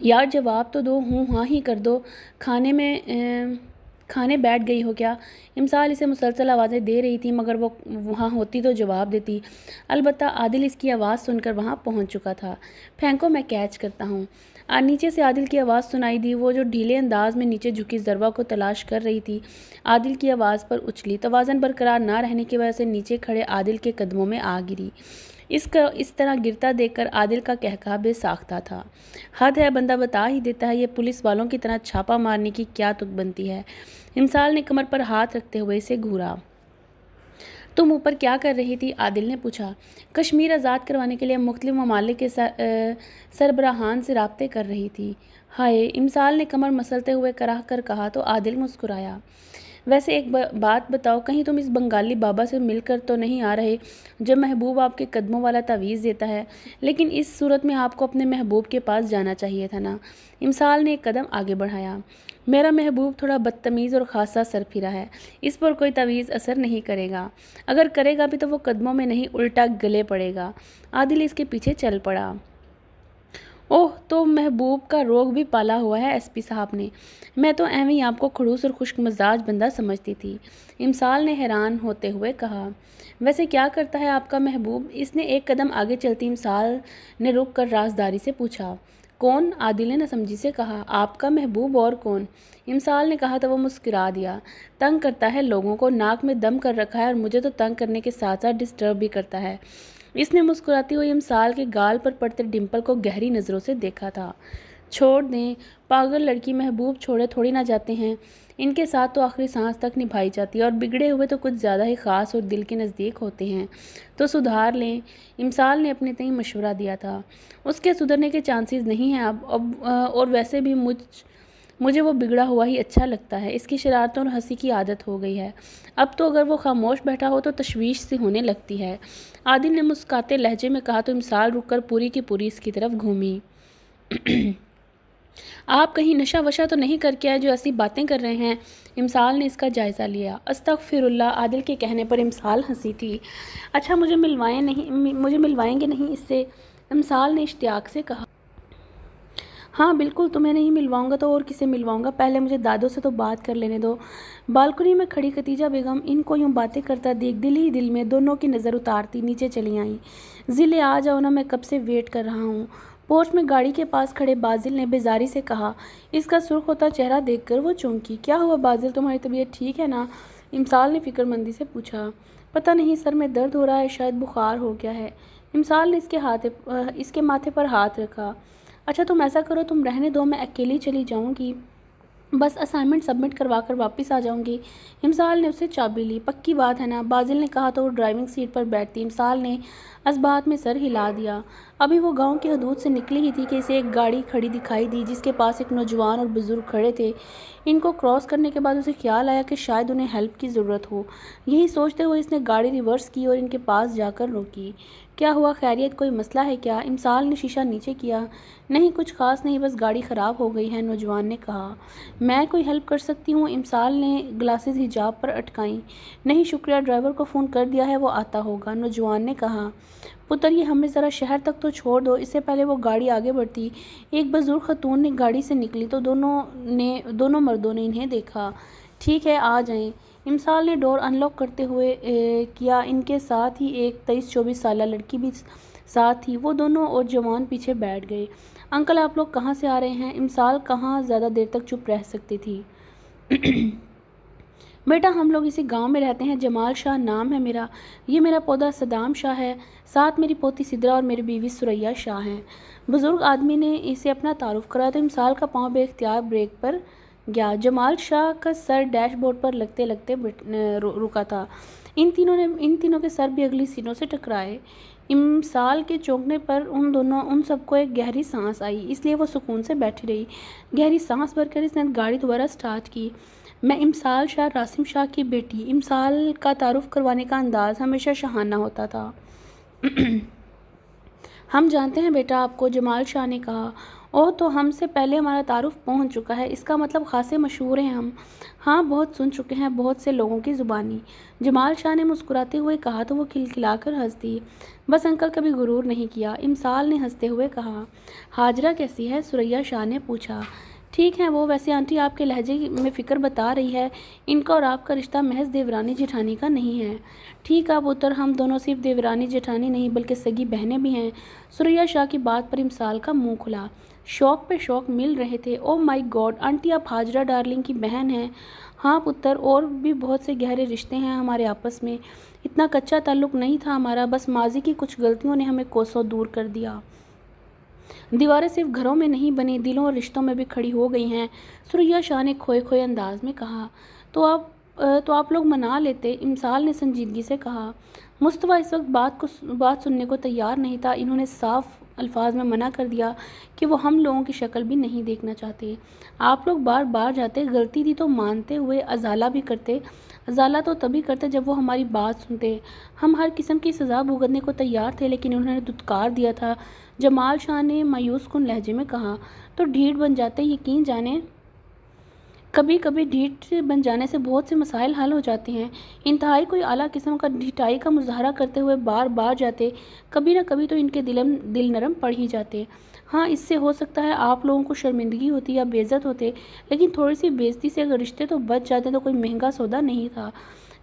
Speaker 1: یار جواب تو دو، ہوں ہاں ہی کر دو، کھانے بیٹھ گئی ہو کیا؟ امسال اسے مسلسل آوازیں دے رہی تھی مگر وہ وہاں ہوتی تو جواب دیتی، البتہ عادل اس کی آواز سن کر وہاں پہنچ چکا تھا۔ پھینکو میں کیچ کرتا ہوں۔ نیچے سے عادل کی آواز سنائی دی، وہ جو ڈھیلے انداز میں نیچے جھکی ذروہ کو تلاش کر رہی تھی عادل کی آواز پر اچھلی، توازن برقرار نہ رہنے کی وجہ سے نیچے کھڑے عادل کے قدموں میں آ گری۔ اس طرح گرتا دیکھ کر عادل کا قہقہہ بے ساختہ تھا۔ حد ہے، بندہ بتا ہی دیتا ہے، یہ پولیس والوں کی طرح چھاپا مارنے کی کیا تک بنتی ہے؟ امسال نے کمر پر ہاتھ رکھتے ہوئے اسے گھورا۔ تم اوپر کیا کر رہی تھی؟ عادل نے پوچھا۔ کشمیر آزاد کروانے کے لیے مختلف ممالک کے سربراہان سے رابطے کر رہی تھی۔ ہائے، امسال نے کمر مسلتے ہوئے کراہ کر کہا تو عادل مسکرایا۔ ویسے ایک بات بتاؤ، کہیں تم اس بنگالی بابا سے مل کر تو نہیں آ رہے جو محبوب آپ کے قدموں والا تعویذ دیتا ہے؟ لیکن اس صورت میں آپ کو اپنے محبوب کے پاس جانا چاہیے تھا نا۔ امسال نے ایک قدم آگے بڑھایا۔ میرا محبوب تھوڑا بدتمیز اور خاصا سرپھرا ہے، اس پر کوئی تعویذ اثر نہیں کرے گا، اگر کرے گا بھی تو وہ قدموں میں نہیں الٹا گلے پڑے گا۔ عادل اس کے پیچھے چل پڑا۔ اوہ، تو محبوب کا روگ بھی پالا ہوا ہے ایس پی صاحب نے، میں تو ایویں آپ کو خڑوس اور خشک مزاج بندہ سمجھتی تھی۔ امسال نے حیران ہوتے ہوئے کہا، ویسے کیا کرتا ہے آپ کا محبوب؟ اس نے ایک قدم آگے چلتی امسال نے رک کر رازداری سے پوچھا۔ کون؟ عادل نے ناسمجھی سے کہا۔ آپ کا محبوب اور کون؟ امسال نے کہا تو وہ مسکرا دیا۔ تنگ کرتا ہے لوگوں کو، ناک میں دم کر رکھا ہے اور مجھے تو تنگ کرنے کے ساتھ ساتھ ڈسٹرب بھی کرتا ہے۔ اس نے مسکراتی ہوئی امسال کے گال پر پڑتے ڈمپل کو گہری نظروں سے دیکھا تھا۔ چھوڑ دیں، پاگل لڑکی، محبوب چھوڑے تھوڑی نہ جاتے ہیں، ان کے ساتھ تو آخری سانس تک نبھائی جاتی ہے، اور بگڑے ہوئے تو کچھ زیادہ ہی خاص اور دل کے نزدیک ہوتے ہیں، تو سدھار لیں۔ امسال نے اپنے تئیں مشورہ دیا تھا۔ اس کے سدھرنے کے چانسز نہیں ہیں اب اور ویسے بھی مجھے وہ بگڑا ہوا ہی اچھا لگتا ہے۔ اس کی شرارتوں اور ہنسی کی عادت ہو گئی ہے۔ اب تو اگر وہ خاموش بیٹھا ہو تو تشویش سی ہونے لگتی ہے۔ عادل نے مسکاتے لہجے میں کہا تو امسال رک کر پوری کی پوری اس کی طرف گھومی۔ آپ کہیں نشہ وشہ تو نہیں کر کے آئے جو ایسی باتیں کر رہے ہیں؟ امسال نے اس کا جائزہ لیا۔ استغفر اللہ! عادل کے کہنے پر امسال ہنسی تھی۔ اچھا مجھے ملوائیں گے نہیں اس سے؟ امسال نے اشتیاق سے کہا۔ ہاں بالکل، تمہیں نہیں ملواؤں گا تو اور کسے ملواؤں گا؟ پہلے مجھے دادو سے تو بات کر لینے دو۔ بالکنی میں کھڑی خدیجہ بیگم ان کو یوں باتیں کرتا دیکھ دل ہی دل میں دونوں کی نظر اتارتی نیچے چلی آئیں۔ ضلع آ جاؤ نا، میں کب سے ویٹ کر رہا ہوں۔ پورچ میں گاڑی کے پاس کھڑے بازل نے بیزاری سے کہا۔ اس کا سرخ ہوتا چہرہ دیکھ کر وہ چونکی۔ کیا ہوا بازل، تمہاری طبیعت ٹھیک ہے نا؟ امسال نے فکر مندی سے پوچھا۔ پتہ نہیں، سر میں درد ہو رہا ہے، شاید بخار ہو گیا ہے۔ امسال نے اس کے ماتھے پر ہاتھ رکھا۔ اچھا تم ایسا کرو، تم رہنے دو، میں اکیلی چلی جاؤں گی، بس اسائنمنٹ سبمٹ کروا کر واپس آ جاؤں گی۔ امسال نے اس سے چابی لی۔ پکی بات ہے نا؟ بازل نے کہا تو وہ ڈرائیونگ سیٹ پر بیٹھتی۔ امسال نے اس بات میں سر ہلا دیا۔ ابھی وہ گاؤں کی حدود سے نکلی ہی تھی کہ اسے ایک گاڑی کھڑی دکھائی دی جس کے پاس ایک نوجوان اور بزرگ کھڑے تھے۔ ان کو کراس کرنے کے بعد اسے خیال آیا کہ شاید انہیں ہیلپ کی ضرورت ہو۔ یہی سوچتے ہوئے اس نے گاڑی ریورس کی اور ان کے پاس جا کر روکی۔ کیا ہوا؟ خیریت؟ کوئی مسئلہ ہے کیا؟ امسال نے شیشہ نیچے کیا۔ نہیں کچھ خاص نہیں، بس گاڑی خراب ہو گئی ہے، نوجوان نے کہا۔ میں کوئی ہیلپ کر سکتی ہوں؟ امسال نے گلاسز حجاب پر اٹکائیں۔ نہیں شکریہ، ڈرائیور کو فون کر دیا ہے، وہ آتا ہوگا، نوجوان نے کہا۔ پتر یہ ہمیں ذرا شہر تک تو چھوڑ دو۔ اس سے پہلے وہ گاڑی آگے بڑھتی ایک بزرگ خاتون نے گاڑی سے نکلی تو دونوں مردوں نے انہیں دیکھا۔ ٹھیک ہے آ جائیں۔ امسال نے ڈور ان لاک کرتے ہوئے کیا۔ ان کے ساتھ ہی ایک 23-24 سالہ لڑکی بھی ساتھ تھی۔ وہ دونوں اور جوان پیچھے بیٹھ گئے۔ انکل آپ لوگ کہاں سے آ رہے ہیں؟ امسال کہاں زیادہ دیر تک چپ رہ سکتی تھی۔ بیٹا ہم لوگ اسی گاؤں میں رہتے ہیں، جمال شاہ نام ہے میرا، یہ میرا پوتا صدام شاہ ہے، ساتھ میری پوتی سدرا اور میری بیوی سریا شاہ ہیں۔ بزرگ آدمی نے اسے اپنا تعارف کرایا تو امسال کا پاؤں بے اختیار بریک پر گیا۔ جمال شاہ کا سر ڈیش بورڈ پر لگتے لگتے رکا تھا۔ ان تینوں کے سر بھی اگلی سیٹوں سے ٹکرائے۔ امسال کے چونکنے پر ان سب کو ایک گہری سانس آئی، اس لیے وہ سکون سے بیٹھی رہی۔ گہری سانس بھر کر اس نے گاڑی دوبارہ سٹارٹ کی۔ میں امسال شاہ، راسم شاہ کی بیٹی۔ امسال کا تعارف کروانے کا انداز ہمیشہ شاہانہ ہوتا تھا۔ ہم جانتے ہیں بیٹا آپ کو، جمال شاہ نے کہا۔ اوہ تو ہم سے پہلے ہمارا تعارف پہنچ چکا ہے، اس کا مطلب خاصے مشہور ہیں ہم۔ ہاں بہت سن چکے ہیں بہت سے لوگوں کی زبانی، جمال شاہ نے مسکراتے ہوئے کہا تو وہ کھلکھلا کر ہنس دی۔ بس انکل کبھی غرور نہیں کیا، امسال نے ہنستے ہوئے کہا۔ ہاجرہ کیسی ہے؟ سریا شاہ نے پوچھا۔ ٹھیک ہے وہ، ویسے آنٹی آپ کے لہجے میں فکر بتا رہی ہے، ان کا اور آپ کا رشتہ محض دیورانی جیٹھانی کا نہیں ہے۔ ٹھیک ہے پتر، ہم دونوں صرف دیورانی جیٹھانی نہیں بلکہ سگی بہنیں بھی ہیں۔ سریا شاہ کی بات پر امسال کا منہ کھلا، شوق پہ شوق مل رہے تھے۔ او مائی گاڈ، آنٹی آپ ہاجرہ ڈارلنگ کی بہن ہیں؟ ہاں پتر، اور بھی بہت سے گہرے رشتے ہیں ہمارے آپس میں، اتنا کچا تعلق نہیں تھا ہمارا، بس ماضی کی کچھ غلطیوں نے ہمیں کوسوں دور کر دیا۔ دیواریں صرف گھروں میں نہیں بنی، دلوں اور رشتوں میں بھی کھڑی ہو گئی ہیں، سریا شاہ نے کھوئے کھوئے انداز میں کہا۔ تو آپ لوگ منا لیتے، امسال نے سنجیدگی سے کہا۔ مصطفیٰ اس وقت بات سننے کو تیار نہیں تھا۔ انہوں نے صاف الفاظ میں منع کر دیا کہ وہ ہم لوگوں کی شکل بھی نہیں دیکھنا چاہتے۔ آپ لوگ بار بار جاتے، غلطی تھی تو مانتے ہوئے ازالہ بھی کرتے۔ ازالہ تو تبھی کرتے جب وہ ہماری بات سنتے۔ ہم ہر قسم کی سزا بھگتنے کو تیار تھے لیکن انہوں نے دھتکار دیا تھا، جمال شاہ نے مایوس کن لہجے میں کہا۔ تو ڈھیٹ بن جاتے، یقین جانیں کبھی کبھی ڈھیٹ بن جانے سے بہت سے مسائل حل ہو جاتے ہیں۔ انتہائی کوئی اعلیٰ قسم کا ڈھیٹائی کا مظاہرہ کرتے ہوئے بار بار جاتے، کبھی نہ کبھی تو ان کے دل نرم پڑ ہی جاتے۔ ہاں اس سے ہو سکتا ہے آپ لوگوں کو شرمندگی ہوتی یا بے عزت ہوتے، لیکن تھوڑی سی بے عزتی سے اگر رشتے تو بچ جاتے تو کوئی مہنگا سودا نہیں تھا۔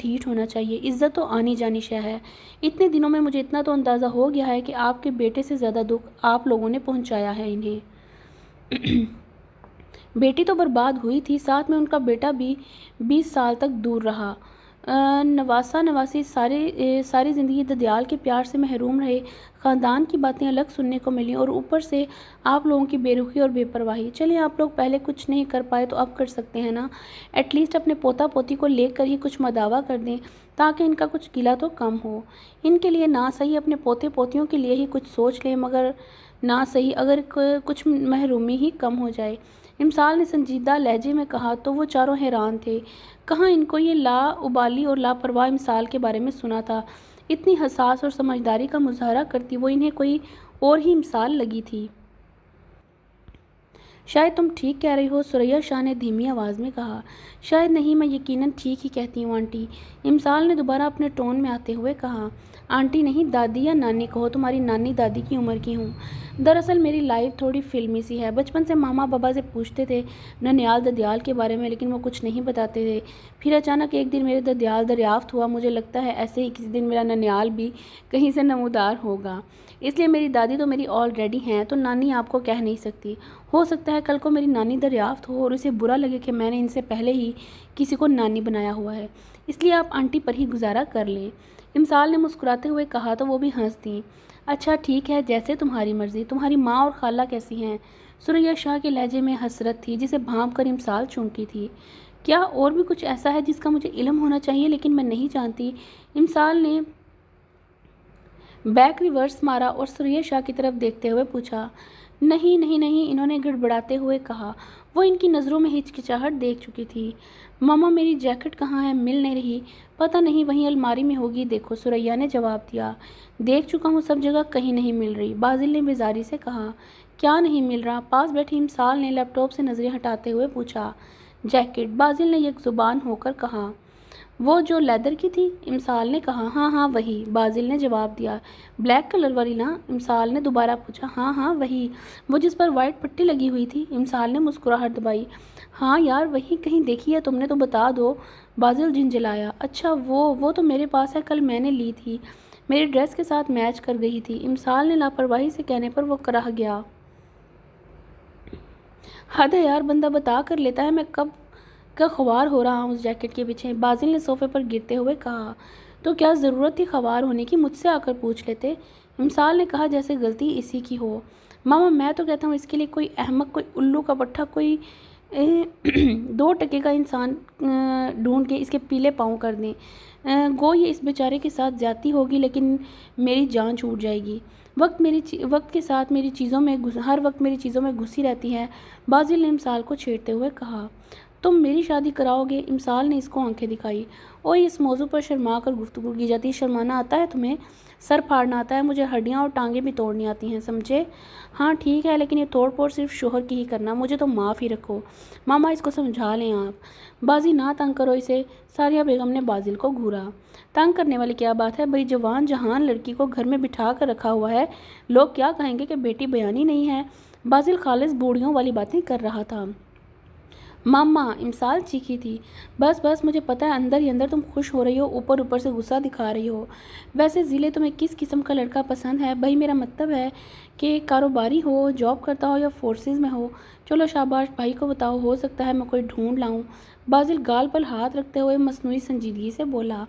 Speaker 1: ڈھیٹ ہونا چاہیے، عزت تو آنی جانی شے ہے۔ اتنے دنوں میں مجھے اتنا تو اندازہ ہو گیا ہے کہ آپ کے بیٹے سے زیادہ دکھ آپ لوگوں نے پہنچایا ہے انہیں۔ بیٹی تو برباد ہوئی تھی، ساتھ میں ان کا بیٹا بھی 20 سال تک دور رہا۔ نواسا نواسی ساری زندگی ددیال کے پیار سے محروم رہے، خاندان کی باتیں الگ سننے کو ملیں اور اوپر سے آپ لوگوں کی بے رخی اور بے پرواہی۔ چلیں آپ لوگ پہلے کچھ نہیں کر پائے تو اب کر سکتے ہیں نا، ایٹ لیسٹ اپنے پوتا پوتی کو لے کر ہی کچھ مداوع کر دیں تاکہ ان کا کچھ گلہ تو کم ہو۔ ان کے لیے نہ صحیح اپنے پوتے پوتیوں کے لیے ہی کچھ سوچ لیں، مگر نہ صحیح اگر کچھ محرومی ہی کم ہو جائے۔ امسال نے سنجیدہ لہجے میں کہا تو وہ چاروں حیران تھے۔ کہاں ان کو یہ لا ابالی اور لاپرواہ امسال کے بارے میں سنا تھا؟ اتنی حساس اور سمجھداری کا مظاہرہ کرتی وہ انہیں کوئی اور ہی امسال لگی تھی۔ شاید تم ٹھیک کہہ رہی ہو، ثریا شاہ نے دھیمی آواز میں کہا۔ شاید نہیں، میں یقیناً ٹھیک ہی کہتی ہوں آنٹی، امسال نے دوبارہ اپنے ٹون میں آتے ہوئے کہا۔ آنٹی نہیں، دادی یا نانی کہو، تمہاری نانی دادی کی عمر کی ہوں۔ دراصل میری لائف تھوڑی فلمی سی ہے، بچپن سے ماما بابا سے پوچھتے تھے ننیال ددیال کے بارے میں، لیکن وہ کچھ نہیں بتاتے تھے۔ پھر اچانک ایک دن میرے ددیال دریافت ہوا، مجھے لگتا ہے ایسے ہی کسی دن میرا ننیال بھی کہیں سے نمودار ہوگا۔ اس لیے میری دادی تو میری آلریڈی ہیں، تو نانی آپ کو کہہ نہیں سکتی۔ ہو سکتا ہے کل کو میری نانی دریافت ہو اور اسے برا لگے کہ میں نے ان سے پہلے ہی کسی کو نانی بنایا ہوا ہے، اس لیے آپ آنٹی پر ہی گزارا کر لیں۔ امسال نے مسکراتے ہوئے کہا تو وہ بھی ہنس دیں۔ اچھا ٹھیک ہے، جیسے تمہاری مرضی۔ تمہاری ماں اور خالہ کیسی ہیں؟ ثریا شاہ کے لہجے میں حسرت تھی جسے بھانپ کر امسال چونکی تھی۔ کیا اور بھی کچھ ایسا ہے جس کا مجھے علم ہونا چاہیے لیکن میں نہیں جانتی؟ امسال نے بیک ریورس مارا اور ثریا شاہ کی طرف دیکھتے ہوئے پوچھا۔ نہیں نہیں نہیں، انہوں نے گڑبڑاتے ہوئے کہا۔ وہ ان کی نظروں میں ہچکچاہٹ دیکھ چکی تھی۔ ماما میری جیکٹ کہاں ہے؟ مل نہیں رہی۔ پتہ نہیں، وہیں الماری میں ہوگی، دیکھو، ثریا نے جواب دیا۔ دیکھ چکا ہوں سب جگہ، کہیں نہیں مل رہی، بازل نے بیزاری سے کہا۔ کیا نہیں مل رہا؟ پاس بیٹھی امسال نے لیپ ٹاپ سے نظریں ہٹاتے ہوئے پوچھا۔ جیکٹ، بازل نے یک زبان ہو کر کہا۔ وہ جو لیدر کی تھی؟ امسال نے کہا۔ ہاں ہاں وہی، بازل نے جواب دیا۔ بلیک کلر والی نا؟ امسال نے دوبارہ پوچھا۔ ہاں ہاں وہی، وہ جس پر وائٹ پٹی لگی ہوئی تھی؟ امسال نے مسکراہٹ دبائی۔ ہاں یار وہی، کہیں دیکھی ہے تم نے تو بتا دو، بازل جھنجھلایا۔ اچھا وہ تو میرے پاس ہے، کل میں نے لی تھی، میری ڈریس کے ساتھ میچ کر گئی تھی، امسال نے لاپرواہی سے کہنے پر وہ کراہ گیا۔ حد ہے یار، بندہ بتا کر لیتا ہے، میں کب کا خوار ہو رہا ہوں اس جیکٹ کے پیچھے، بازل نے صوفے پر گرتے ہوئے کہا۔ تو کیا ضرورت تھی خوار ہونے کی، مجھ سے آ کر پوچھ لیتے، امسال نے کہا جیسے غلطی اسی کی ہو۔ ماما میں تو کہتا ہوں اس کے لیے کوئی احمق، کوئی الو کا پٹھا، کوئی 2 ٹکے کا انسان ڈھونڈ کے اس کے پیلے پاؤں کر دیں، گو یہ اس بیچارے کے ساتھ زیادتی ہوگی لیکن میری جان چھوٹ جائے گی۔ وقت کے ساتھ میری چیزوں میں ہر وقت میری چیزوں میں گھسی رہتی ہے، بازل نے امسال کو چھیڑتے ہوئے کہا۔ تم میری شادی کراؤ گے؟ امسال نے اس کو آنکھیں دکھائی۔ اوہ اس موضوع پر شرما کر گفتگو کی جاتی ہے، شرمانا آتا ہے تمہیں؟ سر پھاڑنا آتا ہے؟ مجھے ہڈیاں اور ٹانگیں بھی توڑنی آتی ہیں، سمجھے؟ ہاں ٹھیک ہے، لیکن یہ توڑ پھوڑ صرف شوہر کی ہی کرنا، مجھے تو معاف ہی رکھو۔ ماما اس کو سمجھا لیں آپ۔ بازی نہ تنگ کرو اسے، ساریہ بیگم نے بازل کو گھورا۔ تنگ کرنے والی کیا بات ہے بھئی، جوان جہان لڑکی کو گھر میں بٹھا کر رکھا ہوا ہے، لوگ کیا کہیں گے کہ بیٹی بیانی نہیں ہے؟ بازل خالص بوڑھیوں والی باتیں کر رہا تھا۔ ماما، امسال چیخی تھی۔ بس بس، مجھے پتہ ہے اندر ہی اندر تم خوش ہو رہی ہو، اوپر سے غصہ دکھا رہی ہو۔ ویسے ضلع تمہیں کس قسم کا لڑکا پسند ہے بھائی؟ میرا مطلب ہے کہ کاروباری ہو، جاب کرتا ہو یا فورسز میں ہو؟ چلو شاباش، بھائی کو بتاؤ، ہو سکتا ہے میں کوئی ڈھونڈ لاؤں۔ بازل گال پر ہاتھ رکھتے ہوئے مصنوعی سنجیدگی سے بولا۔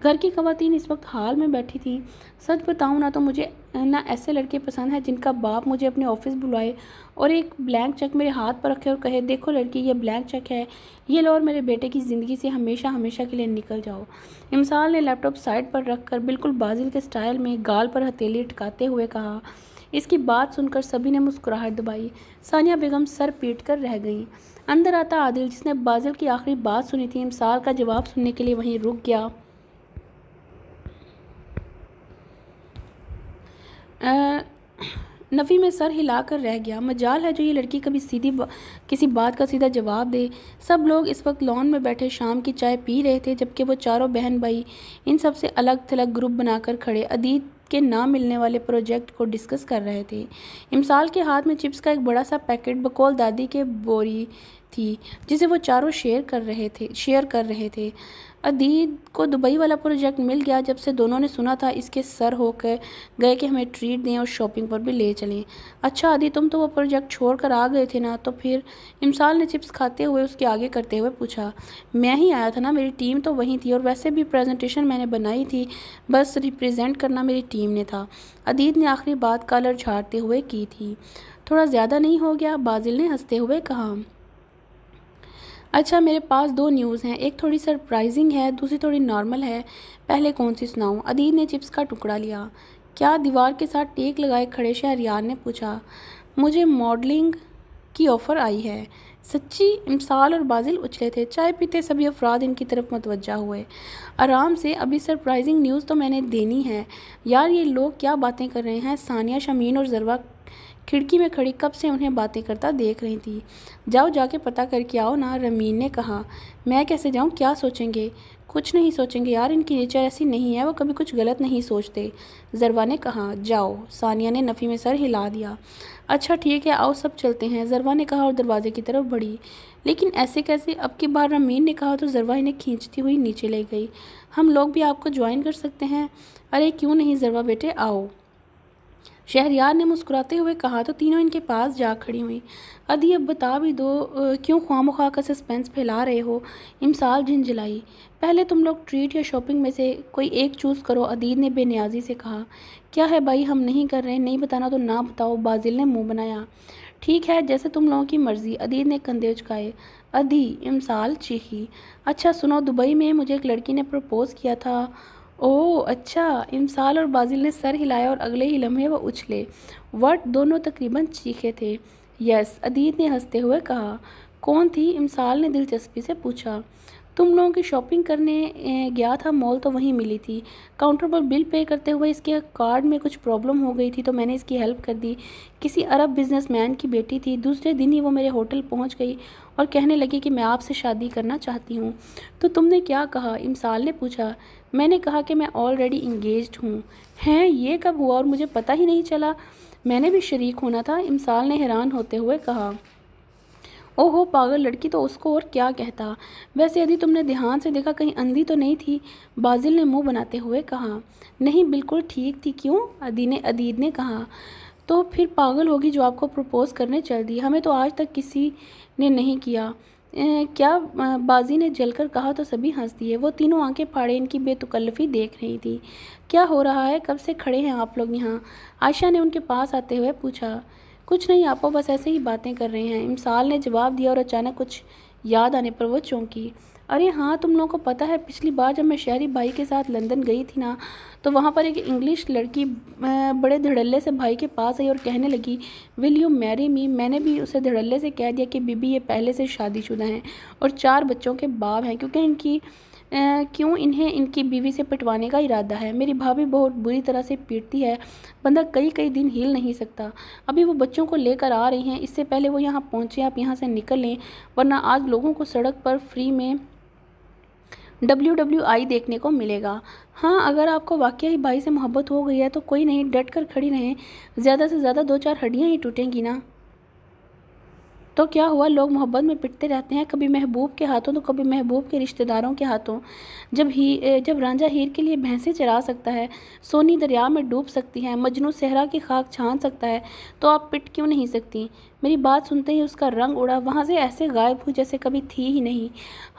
Speaker 1: گھر کی خواتین اس وقت ہال میں بیٹھی تھیں۔ سچ بتاؤں نہ تو مجھے نہ ایسے لڑکے پسند ہیں جن کا باپ مجھے اپنے آفس بلائے اور ایک بلینک چیک میرے ہاتھ پر رکھے اور کہے دیکھو لڑکی، یہ بلینک چیک ہے، یہ لو اور میرے بیٹے کی زندگی سے ہمیشہ ہمیشہ کے لیے نکل جاؤ۔ امسال نے لیپ ٹاپ سائڈ پر رکھ کر بالکل بازل کے سٹائل میں گال پر ہتھیلی اٹکاتے ہوئے کہا۔ اس کی بات سن کر سبھی نے مسکراہٹ دبائی۔ ثانیہ بیگم سر پیٹ کر رہ گئیں۔ اندر آتا عادل، جس نے بازل کی آخری بات سنی تھی، امسال کا جواب سننے کے لیے وہیں رک گیا۔ نفی میں سر ہلا کر رہ گیا۔ مجال ہے جو یہ لڑکی کبھی کسی بات کا سیدھا جواب دے۔ سب لوگ اس وقت لان میں بیٹھے شام کی چائے پی رہے تھے، جبکہ وہ چاروں بہن بھائی ان سب سے الگ تھلگ گروپ بنا کر کھڑے عدید کے نہ ملنے والے پروجیکٹ کو ڈسکس کر رہے تھے۔ امسال کے ہاتھ میں چپس کا ایک بڑا سا پیکٹ بقول دادی کے بوری تھی جسے وہ چاروں شیئر کر رہے تھے۔ عدید کو دبئی والا پروجیکٹ مل گیا۔ جب سے دونوں نے سنا تھا اس کے سر ہو کے گئے کہ ہمیں ٹریٹ دیں اور شاپنگ پر بھی لے چلیں۔ اچھا عدید، تم تو وہ پروجیکٹ چھوڑ کر آ گئے تھے نا؟ تو پھر امسال نے چپس کھاتے ہوئے اس کے آگے کرتے ہوئے پوچھا۔ میں ہی آیا تھا نا، میری ٹیم تو وہیں تھی، اور ویسے بھی پریزنٹیشن میں نے بنائی تھی، بس ریپرزینٹ کرنا میری ٹیم نے تھا۔ عدید نے آخری بات کالر جھاڑتے ہوئے کی تھی۔ تھوڑا زیادہ نہیں ہو گیا؟ بازل نے ہنستے ہوئے کہا۔ اچھا، میرے پاس دو نیوز ہیں، ایک تھوڑی سرپرائزنگ ہے، دوسری تھوڑی نارمل ہے۔ پہلے کون سی سناؤں؟ عدید نے چپس کا ٹکڑا لیا۔ کیا؟ دیوار کے ساتھ ٹیک لگائے کھڑے شہریار نے پوچھا۔ مجھے ماڈلنگ کی آفر آئی ہے۔ سچی؟ امسال اور بازل اچھلے تھے۔ چائے پیتے سبھی افراد ان کی طرف متوجہ ہوئے۔ آرام سے، ابھی سرپرائزنگ نیوز تو میں نے دینی ہے۔ یار یہ لوگ کیا باتیں کر رہے ہیں؟ ثانیہ، شمیم اور ضربہ کھڑکی میں کھڑی کب سے انہیں باتیں کرتا دیکھ رہی تھی۔ جاؤ جا کے پتہ کر کے آؤ نا، رمین نے کہا۔ میں کیسے جاؤں؟ کیا سوچیں گے؟ کچھ نہیں سوچیں گے یار، ان کی نیچر ایسی نہیں ہے، وہ کبھی کچھ غلط نہیں سوچتے، ضربہ نے کہا۔ جاؤ، ثانیہ نے نفی میں سر ہلا دیا۔ اچھا ٹھیک ہے، آؤ سب چلتے ہیں، ضربہ نے کہا اور دروازے کی طرف بڑھی۔ لیکن ایسے کیسے؟ اب کی بار رمین نے کہا تو ضربہ انہیں کھینچتی ہوئی نیچے لے گئی۔ ہم لوگ بھی آپ کو جوائن کر سکتے ہیں؟ ارے کیوں نہیں ضربہ بیٹے، آؤ، شہریار نے مسکراتے ہوئے کہا تو تینوں ان کے پاس جا کھڑی ہوئیں۔ ادھی اب بتا بھی دو، کیوں خواہ مخواہ کا سسپینس پھیلا رہے ہو؟ امسال جھنجھلائی۔ پہلے تم لوگ ٹریٹ یا شاپنگ میں سے کوئی ایک چوز کرو، عدید نے بے نیازی سے کہا۔ کیا ہے بھائی، ہم نہیں کر رہے، نہیں بتانا تو نہ بتاؤ، بازل نے منہ بنایا۔ ٹھیک ہے، جیسے تم لوگوں کی مرضی، عدید نے کندھے اچکائے۔ ادھی، امسال چیخی۔ اچھا سنو، دبئی میں مجھے ایک لڑکی نے پرپوز کیا تھا۔ اوہ اچھا، امسال اور بازل نے سر ہلایا اور اگلے ہی لمحے وہ اچھلے۔ وٹ؟ دونوں تقریباً چیخے تھے۔ یس، عدید نے ہنستے ہوئے کہا۔ کون تھی؟ امسال نے دلچسپی سے پوچھا۔ تم لوگوں کی شاپنگ کرنے گیا تھا مال تو وہیں ملی تھی، کاؤنٹر پر بل پے کرتے ہوئے اس کے کارڈ میں کچھ پرابلم ہو گئی تھی تو میں نے اس کی ہیلپ کر دی۔ کسی عرب بزنس مین کی بیٹی تھی، دوسرے دن ہی وہ میرے ہوٹل پہنچ گئی اور کہنے لگی کہ میں آپ سے شادی کرنا چاہتی ہوں۔ تو تم نے کیا کہا؟ امسال نے پوچھا۔ میں نے کہا کہ میں آلریڈی انگیجڈ ہوں۔ ہیں، یہ کب ہوا اور مجھے پتہ ہی نہیں چلا؟ میں نے بھی شریک ہونا تھا، امسال نے حیران ہوتے ہوئے کہا۔ اوہو پاگل لڑکی، تو اس کو اور کیا کہتا؟ ویسے ادھی تم نے دھیان سے دیکھا، کہیں اندھی تو نہیں تھی؟ بازل نے منہ بناتے ہوئے کہا۔ نہیں، بالکل ٹھیک تھی۔ کیوں؟ عدید نے کہا۔ تو پھر پاگل ہوگی جو آپ کو پرپوز کرنے چل دی، ہمیں تو آج تک کسی نے نہیں کیا۔ کیا؟ بازی نے جل کر کہا تو سبھی ہنس دیے۔ وہ تینوں آنکھیں پھاڑے ان کی بے تکلفی دیکھ رہی تھی۔ کیا ہو رہا ہے؟ کب سے کھڑے ہیں آپ لوگ یہاں؟ عائشہ نے ان کے پاس آتے ہوئے پوچھا۔ کچھ نہیں آپا، بس ایسے ہی باتیں کر رہے ہیں، امسال نے جواب دیا اور اچانک کچھ یاد آنے پر وہ چونکی۔ ارے ہاں، تم لوگوں کو پتہ ہے پچھلی بار جب میں شہری بھائی کے ساتھ لندن گئی تھی نا، تو وہاں پر ایک انگلش لڑکی بڑے دھڑلے سے بھائی کے پاس آئی اور کہنے لگی ول یو میری می؟ میں نے بھی اسے دھڑلے سے کہہ دیا کہ بی بی یہ پہلے سے شادی شدہ ہیں اور 4 بچوں کے باپ ہیں، کیوں انہیں ان کی بیوی سے پٹوانے کا ارادہ ہے۔ میری بھابھی بہت بری طرح سے پیٹتی ہے، بندہ کئی دن ہل نہیں سکتا۔ ابھی وہ بچوں کو لے کر آ رہی ہیں، اس سے پہلے وہ یہاں پہنچے آپ یہاں سے نکل لیں، ورنہ آج لوگوں کو سڑک پر فری میں WWI دیکھنے کو ملے گا۔ ہاں، اگر آپ کو واقعی بھائی سے محبت ہو گئی ہے تو کوئی نہیں، ڈٹ کر کھڑی رہیں، زیادہ سے زیادہ 2-4 ہڈیاں ہی ٹوٹیں گی نا، تو کیا ہوا؟ لوگ محبت میں پٹتے رہتے ہیں، کبھی محبوب کے ہاتھوں تو کبھی محبوب کے رشتہ داروں کے ہاتھوں۔ جب رانجھا ہیر کے لیے بھینسیں چرا سکتا ہے، سونی دریا میں ڈوب سکتی ہے، مجنوں صحرا کی خاک چھان سکتا ہے، تو آپ پٹ کیوں نہیں سکتی؟ میری بات سنتے ہی اس کا رنگ اڑا، وہاں سے ایسے غائب ہوئی جیسے کبھی تھی ہی نہیں۔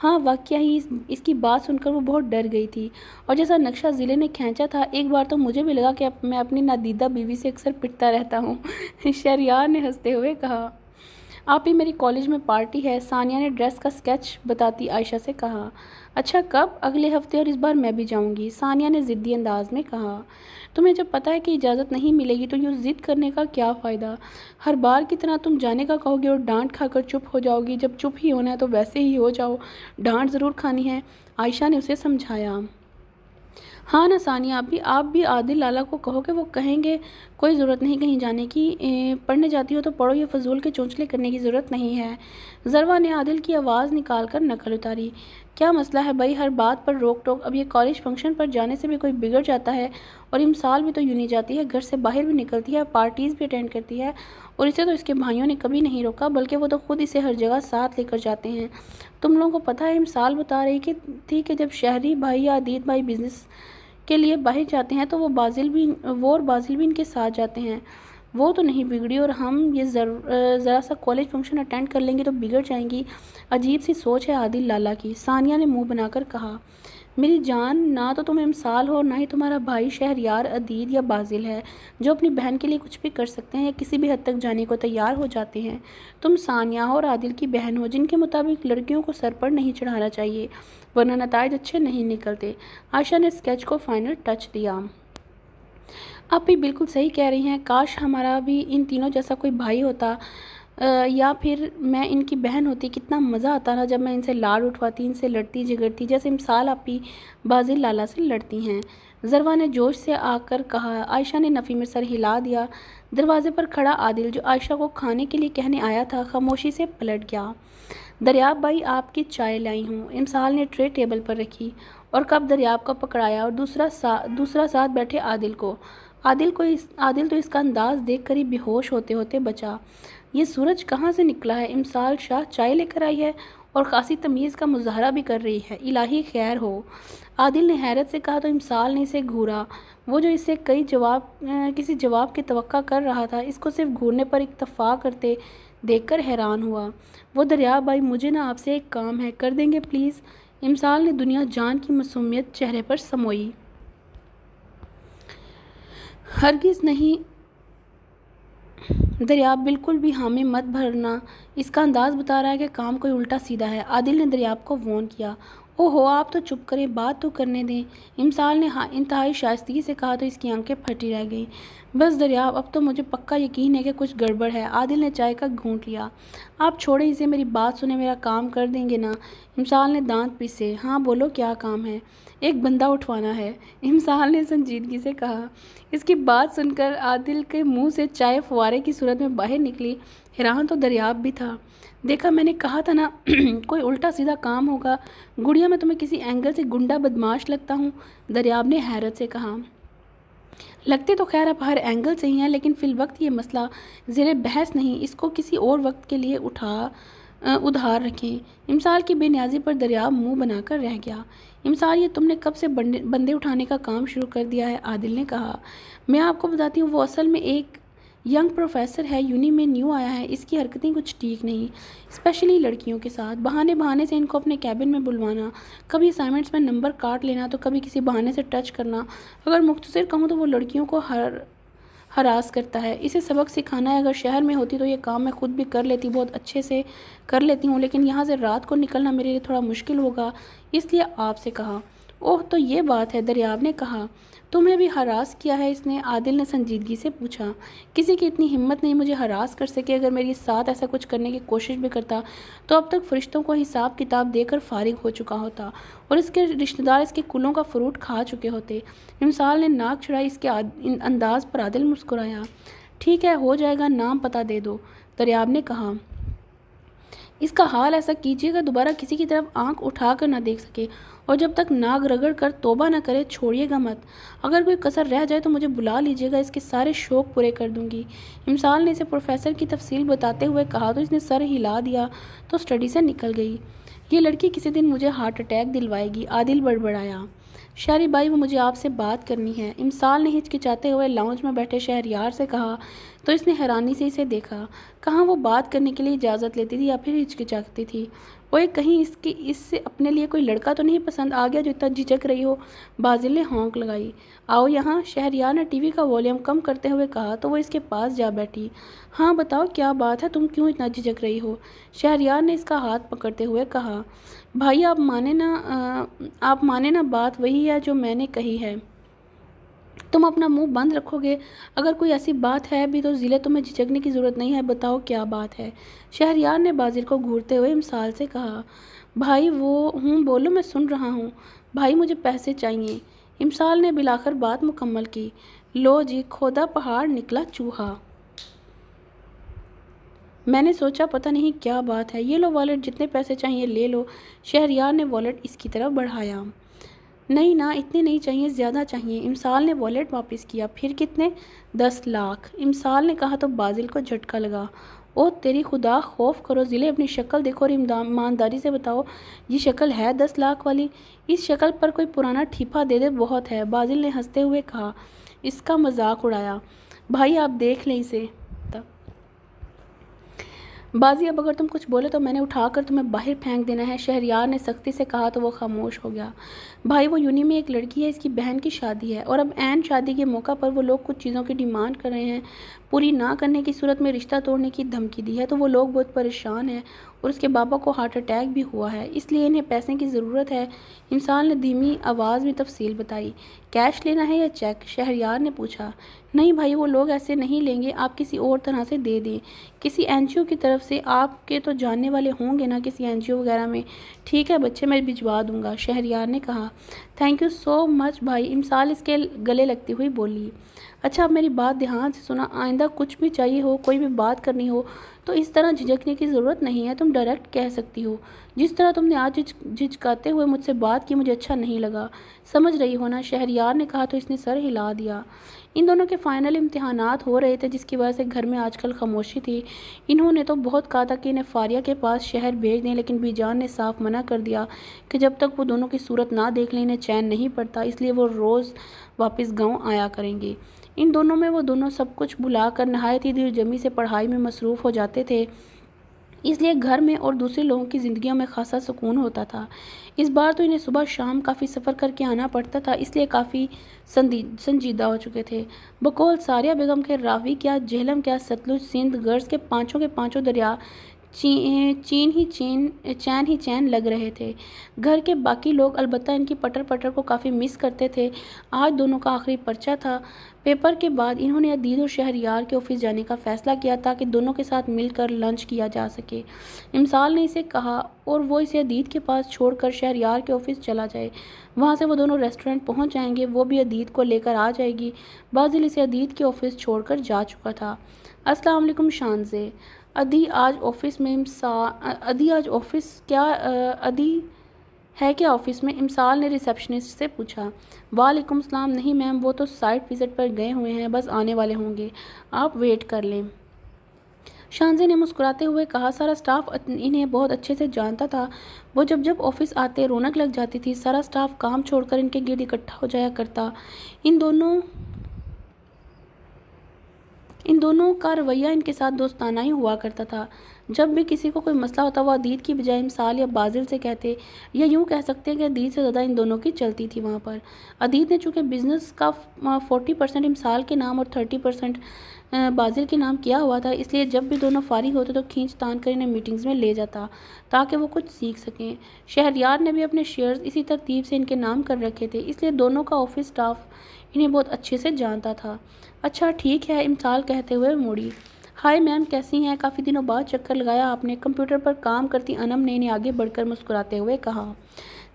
Speaker 1: ہاں واقعی اس کی بات سن کر وہ بہت ڈر گئی تھی، اور جیسا نقشہ ضلع نے کھینچا تھا، ایک بار تو مجھے بھی لگا کہ میں اپنی نادیدہ بیوی سے اکثر پٹتا رہتا ہوں۔ شہریار نے ہنستے ہوئے کہا۔ آپ ہی میری کالج میں پارٹی ہے، ثانیہ نے ڈریس کا اسکیچ بتاتی عائشہ سے کہا۔ اچھا کب؟ اگلے ہفتے، اور اس بار میں بھی جاؤں گی، ثانیہ نے ضدی انداز میں کہا۔ تمہیں جب پتہ ہے کہ اجازت نہیں ملے گی تو یوں ضد کرنے کا کیا فائدہ؟ ہر بار کی طرح تم جانے کا کہو گی اور ڈانٹ کھا کر چپ ہو جاؤ گی، جب چپ ہی ہونا ہے تو ویسے ہی ہو جاؤ، ڈانٹ ضرور کھانی ہے، عائشہ نے اسے سمجھایا۔ ہاں نا ثانیہ، آپ بھی عادل لالا کو کہو کہ وہ کہیں گے کوئی ضرورت نہیں کہیں جانے کی، پڑھنے جاتی ہو تو پڑھو، یہ فضول کے چونچلے کرنے کی ضرورت نہیں ہے۔ ضربہ نے عادل کی آواز نکال کر نقل اتاری۔ کیا مسئلہ ہے بھائی، ہر بات پر روک ٹوک؟ اب یہ کالج فنکشن پر جانے سے بھی کوئی بگڑ جاتا ہے؟ اور امسال بھی تو یوں نہیں جاتی ہے، گھر سے باہر بھی نکلتی ہے، پارٹیز بھی اٹینڈ کرتی ہے، اور اسے تو اس کے بھائیوں نے کبھی نہیں روکا، بلکہ وہ تو خود اسے ہر جگہ ساتھ لے کر جاتے ہیں۔ تم لوگوں کو پتہ ہے، امسال بتا رہی تھی کہ جب شہری بھائی یا عدید بھائی بزنس کے لیے باہر جاتے ہیں تو وہ اور بازل بھی ان کے ساتھ جاتے ہیں۔ وہ تو نہیں بگڑی، اور ہم یہ ذرا سا کالج فنکشن اٹینڈ کر لیں گی تو بگڑ جائیں گی؟ عجیب سی سوچ ہے عادل لالا کی، ثانیہ نے منہ بنا کر کہا۔ میری جان، نہ تو تم امسال ہو، نہ ہی تمہارا بھائی شہریار، عدید یا بازل ہے، جو اپنی بہن کے لیے کچھ بھی کر سکتے ہیں یا کسی بھی حد تک جانے کو تیار ہو جاتے ہیں۔ تم ثانیہ ہو اور عادل کی بہن ہو، جن کے مطابق لڑکیوں کو سر پر نہیں چڑھانا چاہیے، ورنہ نتائج اچھے نہیں نکلتے۔ عائشہ نے اسکیچ کو فائنل ٹچ دیا۔ آپ بھی بالکل صحیح کہہ رہی ہیں، کاش ہمارا بھی ان تینوں جیسا کوئی بھائی ہوتا، یا پھر میں ان کی بہن ہوتی، کتنا مزہ آتا نا جب میں ان سے لاڑ اٹھواتی، ان سے لڑتی جھگڑتی، جیسے امسال آپی بازل لالا سے لڑتی ہیں۔ ضروا نے جوش سے آ کر کہا۔ عائشہ نے نفی میں سر ہلا دیا۔ دروازے پر کھڑا عادل، جو عائشہ کو کھانے کے لیے کہنے آیا تھا، خاموشی سے پلٹ گیا۔ دریاب بھائی، آپ کی چائے لائی ہوں۔ امسال نے ٹرے ٹیبل پر رکھی اور کپ دریاب کا پکڑایا، اور دوسرا ساتھ بیٹھے عادل کو۔ عادل تو اس کا انداز دیکھ کر ہی بے ہوش ہوتے ہوتے بچا۔ یہ سورج کہاں سے نکلا ہے؟ امسال شاہ چائے لے کر آئی ہے اور خاصی تمیز کا مظاہرہ بھی کر رہی ہے، الہی خیر ہو۔ عادل نے حیرت سے کہا تو امسال نے اسے گھورا۔ وہ جو اسے کسی جواب کی توقع کر رہا تھا، اس کو صرف گھورنے پر اکتفا کرتے دیکھ کر حیران ہوا۔ وہ دریاب بھائی، مجھے نا آپ سے ایک کام ہے، کر دیں گے پلیز؟ امسال نے دنیا جان کی معصومیت چہرے پر سموئی۔ ہرگز نہیں دریاب، بالکل بھی حامی مت بھرنا، اس کا انداز بتا رہا ہے کہ کام کوئی الٹا سیدھا ہے۔ عادل نے دریاب کو وارن کیا۔ اوہو، آپ تو چپ کریں، بات تو کرنے دیں، امسال نے انتہائی شائستگی سے کہا تو اس کی آنکھیں پھٹی رہ گئیں۔ بس دریاب، اب تو مجھے پکا یقین ہے کہ کچھ گڑبڑ ہے۔ عادل نے چائے کا گھونٹ لیا۔ آپ چھوڑیں اسے، میری بات سنیں، میرا کام کر دیں گے نا؟ امسال نے دانت پیسے۔ ہاں بولو، کیا کام ہے؟ ایک بندہ اٹھوانا ہے، امسال نے سنجیدگی سے کہا۔ اس کی بات سن کر عادل کے منہ سے چائے فوارے کی صورت میں باہر نکلی۔ حیران تو دریاب بھی تھا۔ دیکھا، میں نے کہا تھا نا کوئی الٹا سیدھا کام ہوگا۔ گڑیا، میں تمہیں کسی اینگل سے گنڈا بدماش لگتا ہوں؟ دریاب نے حیرت سے کہا۔ لگتے تو خیر آپ ہر اینگل سے ہی ہیں، لیکن فی الوقت یہ مسئلہ زیر بحث نہیں، اس کو کسی اور وقت کے لیے ادھار رکھیں۔ امسال کی بے نیازی پر دریاب منہ بنا کر رہ گیا۔ امسال، یہ تم نے کب سے بندے اٹھانے کا کام شروع کر دیا ہے؟ عادل نے کہا۔ میں آپ کو بتاتی ہوں، وہ اصل میں ایک ینگ پروفیسر ہے، یونی میں نیو آیا ہے، اس کی حرکتیں کچھ ٹھیک نہیں، اسپیشلی لڑکیوں کے ساتھ۔ بہانے سے ان کو اپنے کیبن میں بلوانا، کبھی اسائنمنٹس میں نمبر کاٹ لینا تو کبھی کسی بہانے سے ٹچ کرنا۔ اگر مختصر کہوں تو وہ لڑکیوں کو ہراس کرتا ہے، اسے سبق سکھانا ہے۔ اگر شہر میں ہوتی تو یہ کام میں خود بھی کر لیتی، بہت اچھے سے کر لیتی ہوں، لیکن یہاں سے رات کو نکلنا میرے لیے تھوڑا مشکل ہوگا، اس لیے آپ سے کہا۔ اوہ، تو یہ بات ہے، دریاب نے کہا۔ تمہیں بھی ہراس کیا ہے اس نے؟ عادل نے سنجیدگی سے پوچھا۔ کسی کی اتنی ہمت نہیں مجھے ہراس کر سکے، اگر میری ساتھ ایسا کچھ کرنے کی کوشش بھی کرتا تو اب تک فرشتوں کو حساب کتاب دے کر فارغ ہو چکا ہوتا، اور اس کے رشتہ دار اس کے کلوں کا فروٹ کھا چکے ہوتے۔ امسال نے ناک چڑھائی۔ اس کے انداز پر عادل مسکرایا۔ ٹھیک ہے، ہو جائے گا، نام پتہ دے دو، دریاب نے کہا۔ اس کا حال ایسا کیجیے گا دوبارہ کسی کی طرف آنکھ اٹھا کر نہ دیکھ سکے، اور جب تک ناگ رگڑ کر توبہ نہ کرے چھوڑیے گا مت۔ اگر کوئی کسر رہ جائے تو مجھے بلا لیجیے گا، اس کے سارے شوق پورے کر دوں گی۔ امسال نے اسے پروفیسر کی تفصیل بتاتے ہوئے کہا تو اس نے سر ہلا دیا تو اسٹڈی سے نکل گئی۔ یہ لڑکی کسی دن مجھے ہارٹ اٹیک دلوائے گی، عادل بڑبڑایا۔ شہری بھائی، وہ مجھے آپ سے بات کرنی ہے، امسال نے ہچکچاتے ہوئے لاؤنج میں بیٹھے شہریار سے کہا تو اس نے حیرانی سے اسے دیکھا۔ کہاں وہ بات کرنے کے لیے اجازت لیتی تھی یا پھر ہچکچاتی تھی؟ اوئے، کہیں اس سے اپنے لیے کوئی لڑکا تو نہیں پسند آ گیا جو اتنا جھجک رہی ہو؟ بازل نے ہونک لگائی۔ آؤ یہاں، شہریار نے ٹی وی کا والیوم کم کرتے ہوئے کہا تو وہ اس کے پاس جا بیٹھی۔ ہاں بتاؤ، کیا بات ہے، تم کیوں اتنا جھجک رہی ہو؟ شہریار نے اس کا ہاتھ پکڑتے ہوئے کہا۔ بھائی، آپ مانے نا، بات وہی ہے جو میں نے کہی ہے، تم اپنا منہ بند رکھو گے؟ اگر کوئی ایسی بات ہے بھی تو ضلع تمہیں جھجکنے کی ضرورت نہیں ہے، بتاؤ کیا بات ہے؟ شہریار نے بازل کو گھورتے ہوئے امسال سے کہا۔ بھائی، بولو، میں سن رہا ہوں۔ بھائی، مجھے پیسے چاہیے، امسال نے بالآخر بات مکمل کی۔ لو جی، کھودا پہاڑ نکلا چوہا۔ میں نے سوچا پتہ نہیں کیا بات ہے، یہ لو والٹ، جتنے پیسے چاہیے لے لو۔ شہریار نے والٹ اس کی طرف بڑھایا۔ نہیں نا، اتنے نہیں چاہیے، زیادہ چاہیے۔ امسال نے والٹ واپس کیا۔ پھر کتنے؟ 10 لاکھ، امسال نے کہا تو بازل کو جھٹکا لگا۔ او تیری خدا، خوف کرو ضلع، اپنی شکل دیکھو اور ایمانداری سے بتاؤ، یہ شکل ہے 10 لاکھ والی؟ اس شکل پر کوئی پرانا ٹھیپا دے دے بہت ہے، بازل نے ہنستے ہوئے کہا۔ اس کا مذاق اڑایا۔ بھائی آپ دیکھ لیں اسے۔ بازی اب اگر تم کچھ بولے تو میں نے اٹھا کر تمہیں باہر پھینک دینا ہے، شہریار نے سختی سے کہا تو وہ خاموش ہو گیا۔ بھائی وہ یونی میں ایک لڑکی ہے، اس کی بہن کی شادی ہے، اور اب عین شادی کے موقع پر وہ لوگ کچھ چیزوں کی ڈیمانڈ کر رہے ہیں، پوری نہ کرنے کی صورت میں رشتہ توڑنے کی دھمکی دی ہے، تو وہ لوگ بہت پریشان ہیں، اور اس کے بابا کو ہارٹ اٹیک بھی ہوا ہے، اس لیے انہیں پیسے کی ضرورت ہے۔ امسال نے دھیمی آواز میں تفصیل بتائی۔ کیش لینا ہے یا چیک؟ شہریار نے پوچھا۔ نہیں بھائی، وہ لوگ ایسے نہیں لیں گے، آپ کسی اور طرح سے دے دیں، کسی این جی او کی طرف سے، آپ کے تو جاننے والے ہوں گے نا کسی این جی او وغیرہ میں۔ ٹھیک ہے بچے، میں بھجوا دوں گا، شہریار نے کہا۔ تھینک یو سو مچ بھائی، امسال اس کے گلے لگتی ہوئی بولی۔ اچھا اب میری بات دھیان سے سنا، آئندہ کچھ بھی چاہیے ہو، کوئی بھی بات کرنی ہو تو اس طرح جھجکنے کی ضرورت نہیں ہے، تم ڈائریکٹ کہہ سکتی ہو۔ جس طرح تم نے آج جھجکاتے ہوئے مجھ سے بات کی مجھے اچھا نہیں لگا، سمجھ رہی ہو نا؟ شہریار نے کہا تو اس نے سر ہلا دیا۔ ان دونوں کے فائنل امتحانات ہو رہے تھے، جس کی وجہ سے گھر میں آج کل خاموشی تھی۔ انہوں نے تو بہت کہا تھا کہ انہیں فاریہ کے پاس شہر بھیج دیں، لیکن بی جان نے صاف منع کر دیا کہ جب تک وہ دونوں کی صورت نہ دیکھ لیں انہیں چین نہیں پڑتا، اس لیے وہ روز واپس گاؤں آیا کریں گے۔ ان دونوں میں وہ دونوں سب کچھ بھلا کر نہایت ہی دل جمی سے پڑھائی میں مصروف ہو جاتے تھے، اس لیے گھر میں اور دوسرے لوگوں کی زندگیوں میں خاصا سکون ہوتا تھا۔ اس بار تو انہیں صبح شام کافی سفر کر کے آنا پڑتا تھا، اس لیے کافی سنجیدہ ہو چکے تھے۔ بقول ساریہ بیگم کے راوی کیا جہلم کیا ستلج سندھ غرض کے پانچوں دریا چین ہی چین لگ رہے تھے۔ گھر کے باقی لوگ البتہ ان کی پٹر پٹر کو کافی مس کرتے تھے۔ آج دونوں کا آخری پرچہ تھا۔ پیپر کے بعد انہوں نے عدید اور شہریار کے آفس جانے کا فیصلہ کیا تاکہ دونوں کے ساتھ مل کر لنچ کیا جا سکے۔ امسال نے اسے کہا اور وہ اسے عدید کے پاس چھوڑ کر شہریار کے آفس چلا جائے، وہاں سے وہ دونوں ریسٹورنٹ پہنچ جائیں گے، وہ بھی عدید کو لے کر آ جائے گی۔ بازل اسے عدید کے آفس چھوڑ کر جا چکا تھا۔ السلام علیکم شانزے، عدی آج ہے کیا آفس میں؟ امسال نے ریسیپشنسٹ سے پوچھا۔ وعلیکم السلام، نہیں میم، وہ تو سائٹ وزٹ پر گئے ہوئے ہیں، بس آنے والے ہوں گے، آپ ویٹ کر لیں۔ شانزے نے مسکراتے ہوئے کہا۔ سارا سٹاف انہیں بہت اچھے سے جانتا تھا، وہ جب آفس آتے رونق لگ جاتی تھی، سارا سٹاف کام چھوڑ کر ان کے گرد اکٹھا ہو جایا کرتا۔ ان دونوں کا رویہ ان کے ساتھ دوستانہ ہی ہوا کرتا تھا۔ جب بھی کسی کو کوئی مسئلہ ہوتا وہ عدید کی بجائے امسال یا بازل سے کہتے، یا یوں کہہ سکتے ہیں کہ عدید سے زیادہ ان دونوں کی چلتی تھی وہاں پر۔ عدید نے چونکہ بزنس کا 40% امسال کے نام اور 30% بازل کے نام کیا ہوا تھا، اس لیے جب بھی دونوں فارغ ہوتے تو کھینچ تان کر انہیں میٹنگز میں لے جاتا تاکہ وہ کچھ سیکھ سکیں۔ شہریار نے بھی اپنے شیئرز اسی ترتیب سے ان کے نام کر رکھے تھے، اس لیے دونوں کا آفس سٹاف انہیں بہت اچھے سے جانتا تھا۔ اچھا ٹھیک ہے، امسال کہتے ہوئے موڑی۔ ہائے میم، کیسی ہیں؟ کافی دنوں بعد چکر لگایا آپ نے، کمپیوٹر پر کام کرتی انم نے انہیں آگے بڑھ کر مسکراتے ہوئے کہا۔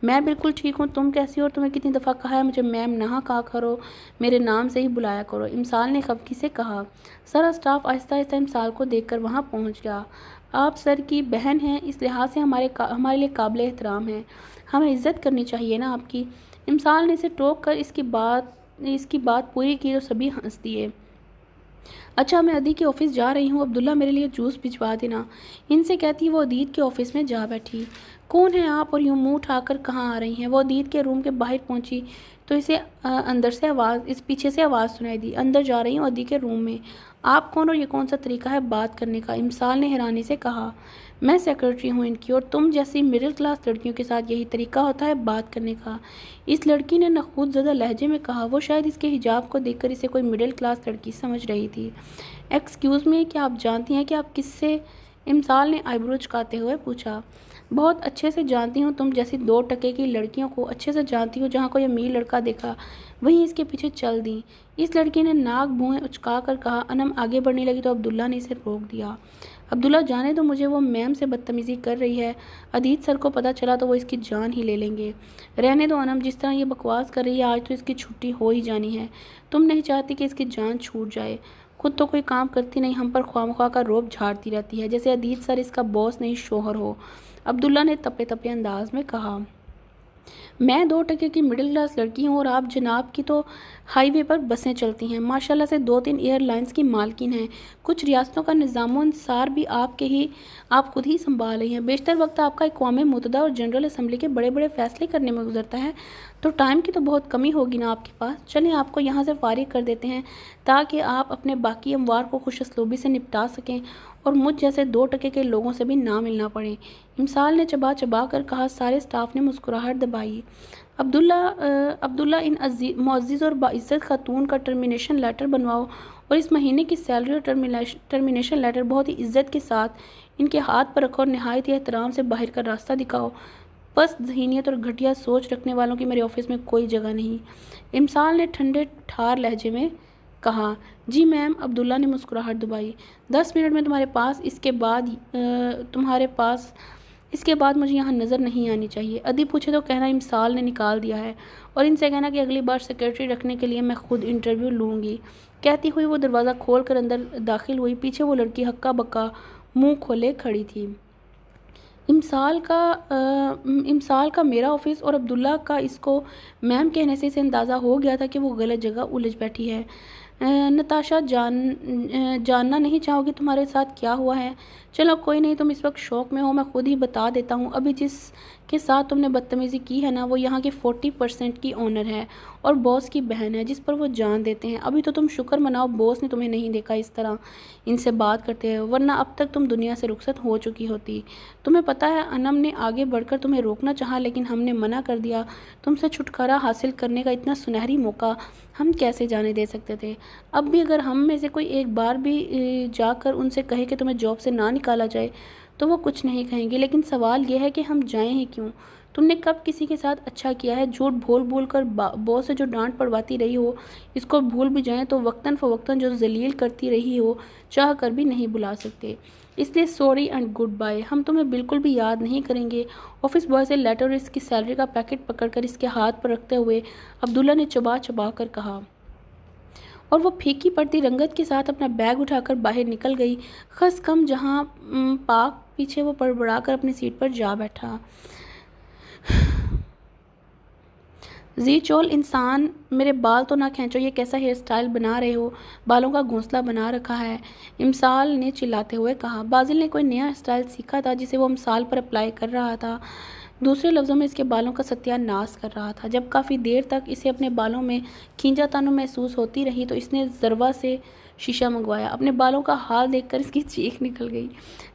Speaker 1: میں بالکل ٹھیک ہوں، تم کیسی ہو؟ اور تمہیں کتنی دفعہ کہا ہے مجھے میم نہ کہا کرو، میرے نام سے ہی بلایا کرو، امسال نے خفگی سے کہا۔ سارا سٹاف آہستہ آہستہ امسال کو دیکھ کر وہاں پہنچ گیا۔ آپ سر کی بہن ہیں، اس لحاظ سے ہمارے لیے قابل احترام ہیں، ہمیں عزت کرنی چاہیے نا آپ کی۔ امسال نے اسے ٹوک کر اس کی بات پوری کی تو سبھی ہنس دیے۔ اچھا میں عدی کے آفس جا رہی ہوں، عبداللہ میرے لیے جوس بھجوا دینا، ان سے کہتی وہ عدید کے آفس میں جا بیٹھی۔ کون ہیں آپ اور یوں منہ اٹھا کر کہاں آ رہی ہیں؟ وہ عدید کے روم کے باہر پہنچی تو اسے پیچھے سے آواز سنائی دی۔ اندر جا رہی ہوں عدی کے روم میں۔ آپ کون اور یہ کون سا طریقہ ہے بات کرنے کا؟ امسال نے حیرانی سے کہا۔ میں سیکرٹری ہوں ان کی، اور تم جیسی مڈل کلاس لڑکیوں کے ساتھ یہی طریقہ ہوتا ہے بات کرنے کا، اس لڑکی نے نخوت زدہ لہجے میں کہا۔ وہ شاید اس کے حجاب کو دیکھ کر اسے کوئی مڈل کلاس لڑکی سمجھ رہی تھی۔ ایکسکیوز می، کیا آپ جانتی ہیں کہ آپ کس سے؟ امسال نے آئی برو چکاتے ہوئے پوچھا۔ بہت اچھے سے جانتی ہوں، تم جیسی 2 ٹکے کی لڑکیوں کو اچھے سے جانتی ہوں، جہاں کوئی امیر لڑکا دیکھا وہیں اس کے پیچھے چل دیں۔ اس لڑکی نے ناک بھوئیں اچکا کر کہا۔ انم آگے بڑھنے لگی تو عبداللہ نے اسے روک دیا۔ عبداللہ جانے دو مجھے، وہ میم سے بدتمیزی کر رہی ہے، عدید سر کو پتہ چلا تو وہ اس کی جان ہی لے لیں گے۔ رہنے دو انم، جس طرح یہ بکواس کر رہی ہے آج تو اس کی چھٹی ہو ہی جانی ہے، تم نہیں چاہتی کہ اس کی جان چھوٹ جائے۔ خود تو کوئی کام کرتی نہیں، ہم پر خواہ کا روب جھاڑتی رہتی ہے، جیسے عدیل سر اس کا باس نہیں شوہر ہو۔ عبداللہ نے تپے تپے انداز میں کہا۔ میں 2 کی مڈل کلاس لڑکی ہوں اور آپ جناب کی تو ہائی وے پر بسیں چلتی ہیں، ماشاءاللہ سے 2-3 ایئر لائنز کی مالکن ہیں، کچھ ریاستوں کا نظام و انصار بھی آپ خود ہی سنبھال رہی ہیں، بیشتر وقت آپ کا اقوام متحدہ اور جنرل اسمبلی کے بڑے بڑے فیصلے کرنے میں گزرتا ہے، تو ٹائم کی تو بہت کمی ہوگی نا آپ کے پاس۔ چلیں آپ کو یہاں سے فارغ کر دیتے ہیں تاکہ آپ اپنے باقی اموار کو خوش اسلوبی سے نپٹا سکیں اور مجھ جیسے 2 کے لوگوں سے بھی نہ ملنا پڑے، امسال نے چبا چبا کر کہا۔ سارے سٹاف نے مسکراہٹ دبائی۔ عبداللہ ان معزز اور باعزت خاتون کا ٹرمینیشن لیٹر بنواؤ اور اس مہینے کی سیلری اور ٹرمینیشن لیٹر بہت ہی عزت کے ساتھ ان کے ہاتھ پر رکھو اور نہایت ہی احترام سے باہر کا راستہ دکھاؤ، پست ذہنیت اور گھٹیا سوچ رکھنے والوں کی میرے آفس میں کوئی جگہ نہیں، امسال نے ٹھنڈے ٹھار لہجے میں کہا۔ جی میم، عبداللہ نے مسکراہٹ دبائی۔ 10 منٹ میں تمہارے پاس، اس کے بعد مجھے یہاں نظر نہیں آنی چاہیے۔ ادی پوچھے تو کہنا امسال نے نکال دیا ہے اور ان سے کہنا کہ اگلی بار سیکرٹری رکھنے کے لیے میں خود انٹرویو لوں گی۔ کہتی ہوئی وہ دروازہ کھول کر اندر داخل ہوئی، پیچھے وہ لڑکی ہکا بکا منہ کھولے کھڑی تھی۔ امسال کا میرا آفس اور عبداللہ کا اس کو میم کہنے سے اسے اندازہ ہو گیا تھا کہ وہ غلط جگہ الجھ بیٹھی ہے۔ نتاشا، جاننا نہیں چاہو گی تمہارے ساتھ کیا ہوا ہے؟ چلو کوئی نہیں، تم اس وقت شوق میں ہو، میں خود ہی بتا دیتا ہوں۔ ابھی جس کے ساتھ تم نے بدتمیزی کی ہے نا، وہ یہاں کے 40% کی اونر ہے اور باس کی بہن ہے جس پر وہ جان دیتے ہیں۔ ابھی تو تم شکر مناؤ باس نے تمہیں نہیں دیکھا اس طرح ان سے بات کرتے ہوئے، ورنہ اب تک تم دنیا سے رخصت ہو چکی ہوتی۔ تمہیں پتہ ہے انم نے آگے بڑھ کر تمہیں روکنا چاہا لیکن ہم نے منع کر دیا۔ تم سے چھٹکارا حاصل کرنے کا اتنا سنہری موقع ہم کیسے جانے دے سکتے تھے؟ اب بھی اگر ہم میں سے کوئی ایک بار بھی جا کر ان سے کہے کہ تمہیں جاب سے نہ نکالا جائے تو وہ کچھ نہیں کہیں گے، لیکن سوال یہ ہے کہ ہم جائیں ہی کیوں؟ تم نے کب کسی کے ساتھ اچھا کیا ہے؟ جھوٹ بول بول کر باس سے جو ڈانٹ پڑواتی رہی ہو اس کو بھول بھی جائیں تو وقتاً فوقتاً جو ذلیل کرتی رہی ہو چاہ کر بھی نہیں بھلا سکتے، اس لیے سوری اینڈ گڈ بائی، ہم تمہیں بالکل بھی یاد نہیں کریں گے۔ آفس بوائے سے لیٹر اور اس کی سیلری کا پیکٹ پکڑ کر اس کے ہاتھ پر رکھتے ہوئے عبداللہ نے چبا چبا کر کہا، اور وہ پھیکی پڑتی رنگت کے ساتھ اپنا بیگ اٹھا کر باہر نکل گئی۔ خس کم جہاں پاک پیچھے وہ بڑبڑا کر اپنی سیٹ پر جا بیٹھا۔ زی چول انسان، میرے بال تو نہ کھینچو، یہ کیسا ہیئر سٹائل بنا رہے ہو؟ بالوں کا گھونسلہ بنا رکھا ہے، امسال نے چلاتے ہوئے کہا۔ بازل نے کوئی نیا سٹائل سیکھا تھا جسے وہ امسال پر اپلائی کر رہا تھا، دوسرے لفظوں میں اس کے بالوں کا ستیہ ناش کر رہا تھا۔ جب کافی دیر تک اسے اپنے بالوں میں کھینچا تانو محسوس ہوتی رہی تو اس نے ذروہ سے شیشہ منگوایا۔ اپنے بالوں کا حال دیکھ کر اس کی چیخ نکل گئی۔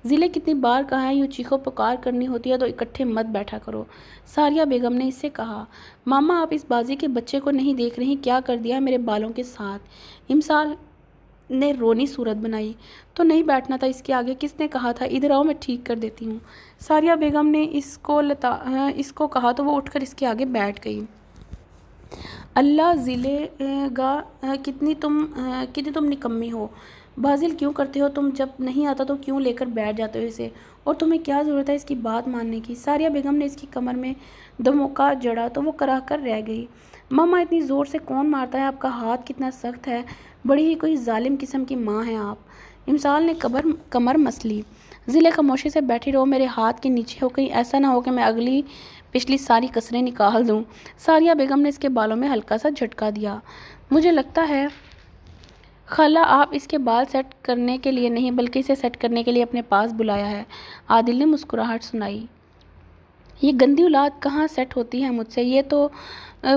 Speaker 1: ضلع کتنی بار کہا ہے، یوں چیخو پکار کرنی ہوتی ہے تو اکٹھے مت بیٹھا کرو، ساریہ بیگم نے اس سے کہا۔ ماما، آپ اس بازی کے بچے کو نہیں دیکھ رہی کیا کر دیا ہے میرے بالوں کے ساتھ؟ امسال نے رونی صورت بنائی۔ تو نہیں بیٹھنا تھا اس کے آگے، کس نے کہا تھا؟ ادھر آؤ میں ٹھیک کر دیتی ہوں۔ ساریہ بیگم نے اس کو کہا تو وہ اٹھ کر اس کے آگے بیٹھ گئی۔ اللہ ضلع گا، کتنی تم نکمی ہو، بازل کیوں کرتے ہو تم؟ جب نہیں آتا تو کیوں لے کر بیٹھ جاتے ہو اسے، اور تمہیں کیا ضرورت ہے اس کی بات ماننے کی؟ ساریہ بیگم نے اس کی کمر میں دھموکا جڑا تو وہ کراہ کر رہ گئی۔ ماما، اتنی زور سے کون مارتا ہے؟ آپ کا ہاتھ کتنا سخت ہے، بڑی ہی کوئی ظالم قسم کی ماں ہیں آپ۔ امسال نے کمر مس لی۔ ضلع خاموشی سے بیٹھی رہو، میرے ہاتھ کے نیچے ہو، کہیں ایسا نہ ہو کہ میں پچھلی ساری کسریں نکال دوں۔ ساریہ بیگم نے اس کے بالوں میں ہلکا سا جھٹکا دیا۔ مجھے لگتا ہے خالہ آپ اس کے بال سیٹ کرنے کے لیے نہیں بلکہ اسے سیٹ کرنے کے لیے اپنے پاس بلایا ہے۔ عادل نے مسکراہٹ سنائی۔ یہ گندی اولاد کہاں سیٹ ہوتی ہے مجھ سے، یہ تو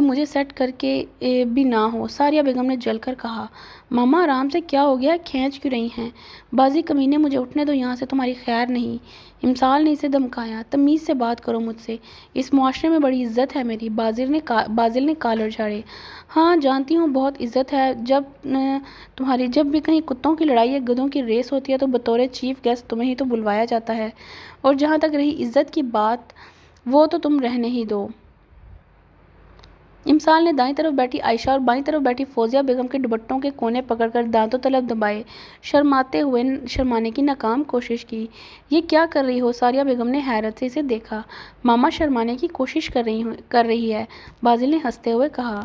Speaker 1: مجھے سیٹ کر کے بھی نہ ہو، ساریہ بیگم نے جل کر کہا۔ ماما آرام سے، کیا ہو گیا، کھینچ کیوں رہی ہیں؟ بازی کمینے، مجھے اٹھنے دو یہاں سے، تمہاری خیر نہیں۔ امسال نے اسے دھمکایا۔ تمیز سے بات کرو مجھ سے، اس معاشرے میں بڑی عزت ہے میری۔ بازل نے کالر جھاڑے۔ ہاں جانتی ہوں، بہت عزت ہے، جب بھی کہیں کتوں کی لڑائی یا گدھوں کی ریس ہوتی ہے تو بطور چیف گیسٹ تمہیں ہی تو بلوایا جاتا ہے، اور جہاں تک رہی عزت کی بات وہ تو تم رہنے ہی دو۔ امسال نے دائیں طرف بیٹھی عائشہ اور بائیں طرف بیٹھی فوزیہ بیگم کے دوپٹوں کے کونے پکڑ کر دانتوں طلب دبائے، شرمانے کی ناکام کوشش کی۔ یہ کیا کر رہی ہو؟ ساریہ بیگم نے حیرت سے اسے دیکھا۔ ماما شرمانے کی کوشش کر رہی ہے، بازل نے ہنستے ہوئے کہا۔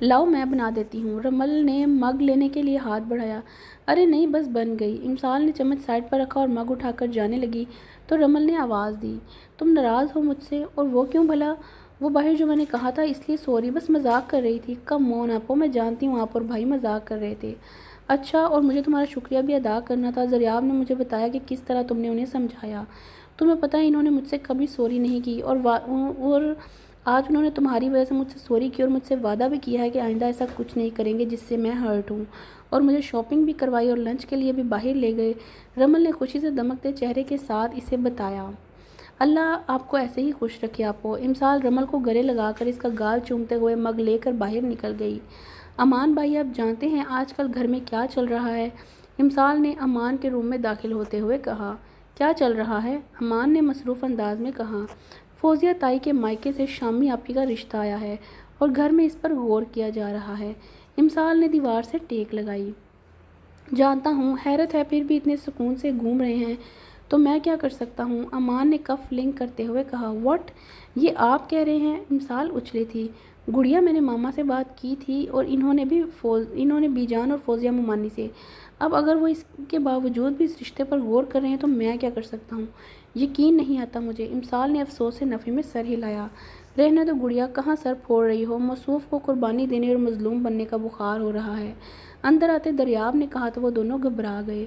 Speaker 1: لاؤ میں بنا دیتی ہوں۔ رمل نے مگ لینے کے لیے ہاتھ بڑھایا۔ ارے نہیں، بس بن گئی۔ امسال نے چمچ سائڈ پر رکھا اور مگ اٹھا کر جانے لگی تو رمل نے آواز دی، تم ناراض ہو مجھ سے؟ اور وہ کیوں بھلا؟ وہ باہر جو میں نے کہا تھا اس لیے سوری، بس مذاق کر رہی تھی۔ کم آن اپو، میں جانتی ہوں آپ اور بھائی مذاق کر رہے تھے۔ اچھا، اور مجھے تمہارا شکریہ بھی ادا کرنا تھا۔ دریاب نے مجھے بتایا کہ کس طرح تم نے انہیں سمجھایا۔ تمہیں پتہ ہے انہوں نے مجھ سے کبھی سوری نہیں کی، اور آج انہوں نے تمہاری وجہ سے مجھ سے سوری کی اور مجھ سے وعدہ بھی کیا ہے کہ آئندہ ایسا کچھ نہیں کریں گے جس سے میں ہرٹ ہوں، اور مجھے شاپنگ بھی کروائی اور لنچ کے لیے بھی باہر لے گئے۔ رمل نے خوشی سے دمکتے چہرے کے ساتھ اسے بتایا۔ اللہ آپ کو ایسے ہی خوش رکھے آپو۔ امسال رمل کو گلے لگا کر اس کا گال چومتے ہوئے مگ لے کر باہر نکل گئی۔ امان بھائی، آپ جانتے ہیں آج کل گھر میں کیا چل رہا ہے؟ امسال نے امان کے روم میں داخل ہوتے ہوئے کہا۔ کیا چل رہا ہے؟ امان نے مصروف انداز میں کہا۔ فوزیہ تائی کے مائکے سے شامی آپی کا رشتہ آیا ہے اور گھر میں اس پر غور کیا جا رہا ہے۔ امسال نے دیوار سے ٹیک لگائی۔ جانتا ہوں، حیرت ہے، پھر بھی اتنے سکون سے گھوم رہے ہیں تو میں کیا کر سکتا ہوں؟ امان نے کف لنک کرتے ہوئے کہا۔ واٹ؟ یہ آپ کہہ رہے ہیں؟ امسال اچھلی تھی۔ گڑیا، میں نے ماما سے بات کی تھی اور انہوں نے بی جان اور فوزیہ ممانی سے۔ اب اگر وہ اس کے باوجود بھی اس رشتے پر غور کر رہے ہیں تو میں کیا کر سکتا ہوں؟ یقین نہیں آتا مجھے۔ امسال نے افسوس سے نفی میں سر ہلایا۔ رہنے دو گڑیا، کہاں سر پھوڑ رہی ہو؟ موصوف کو قربانی دینے اور مظلوم بننے کا بخار ہو رہا ہے۔ اندر آتے دریاب نے کہا تو وہ دونوں گھبرا گئے۔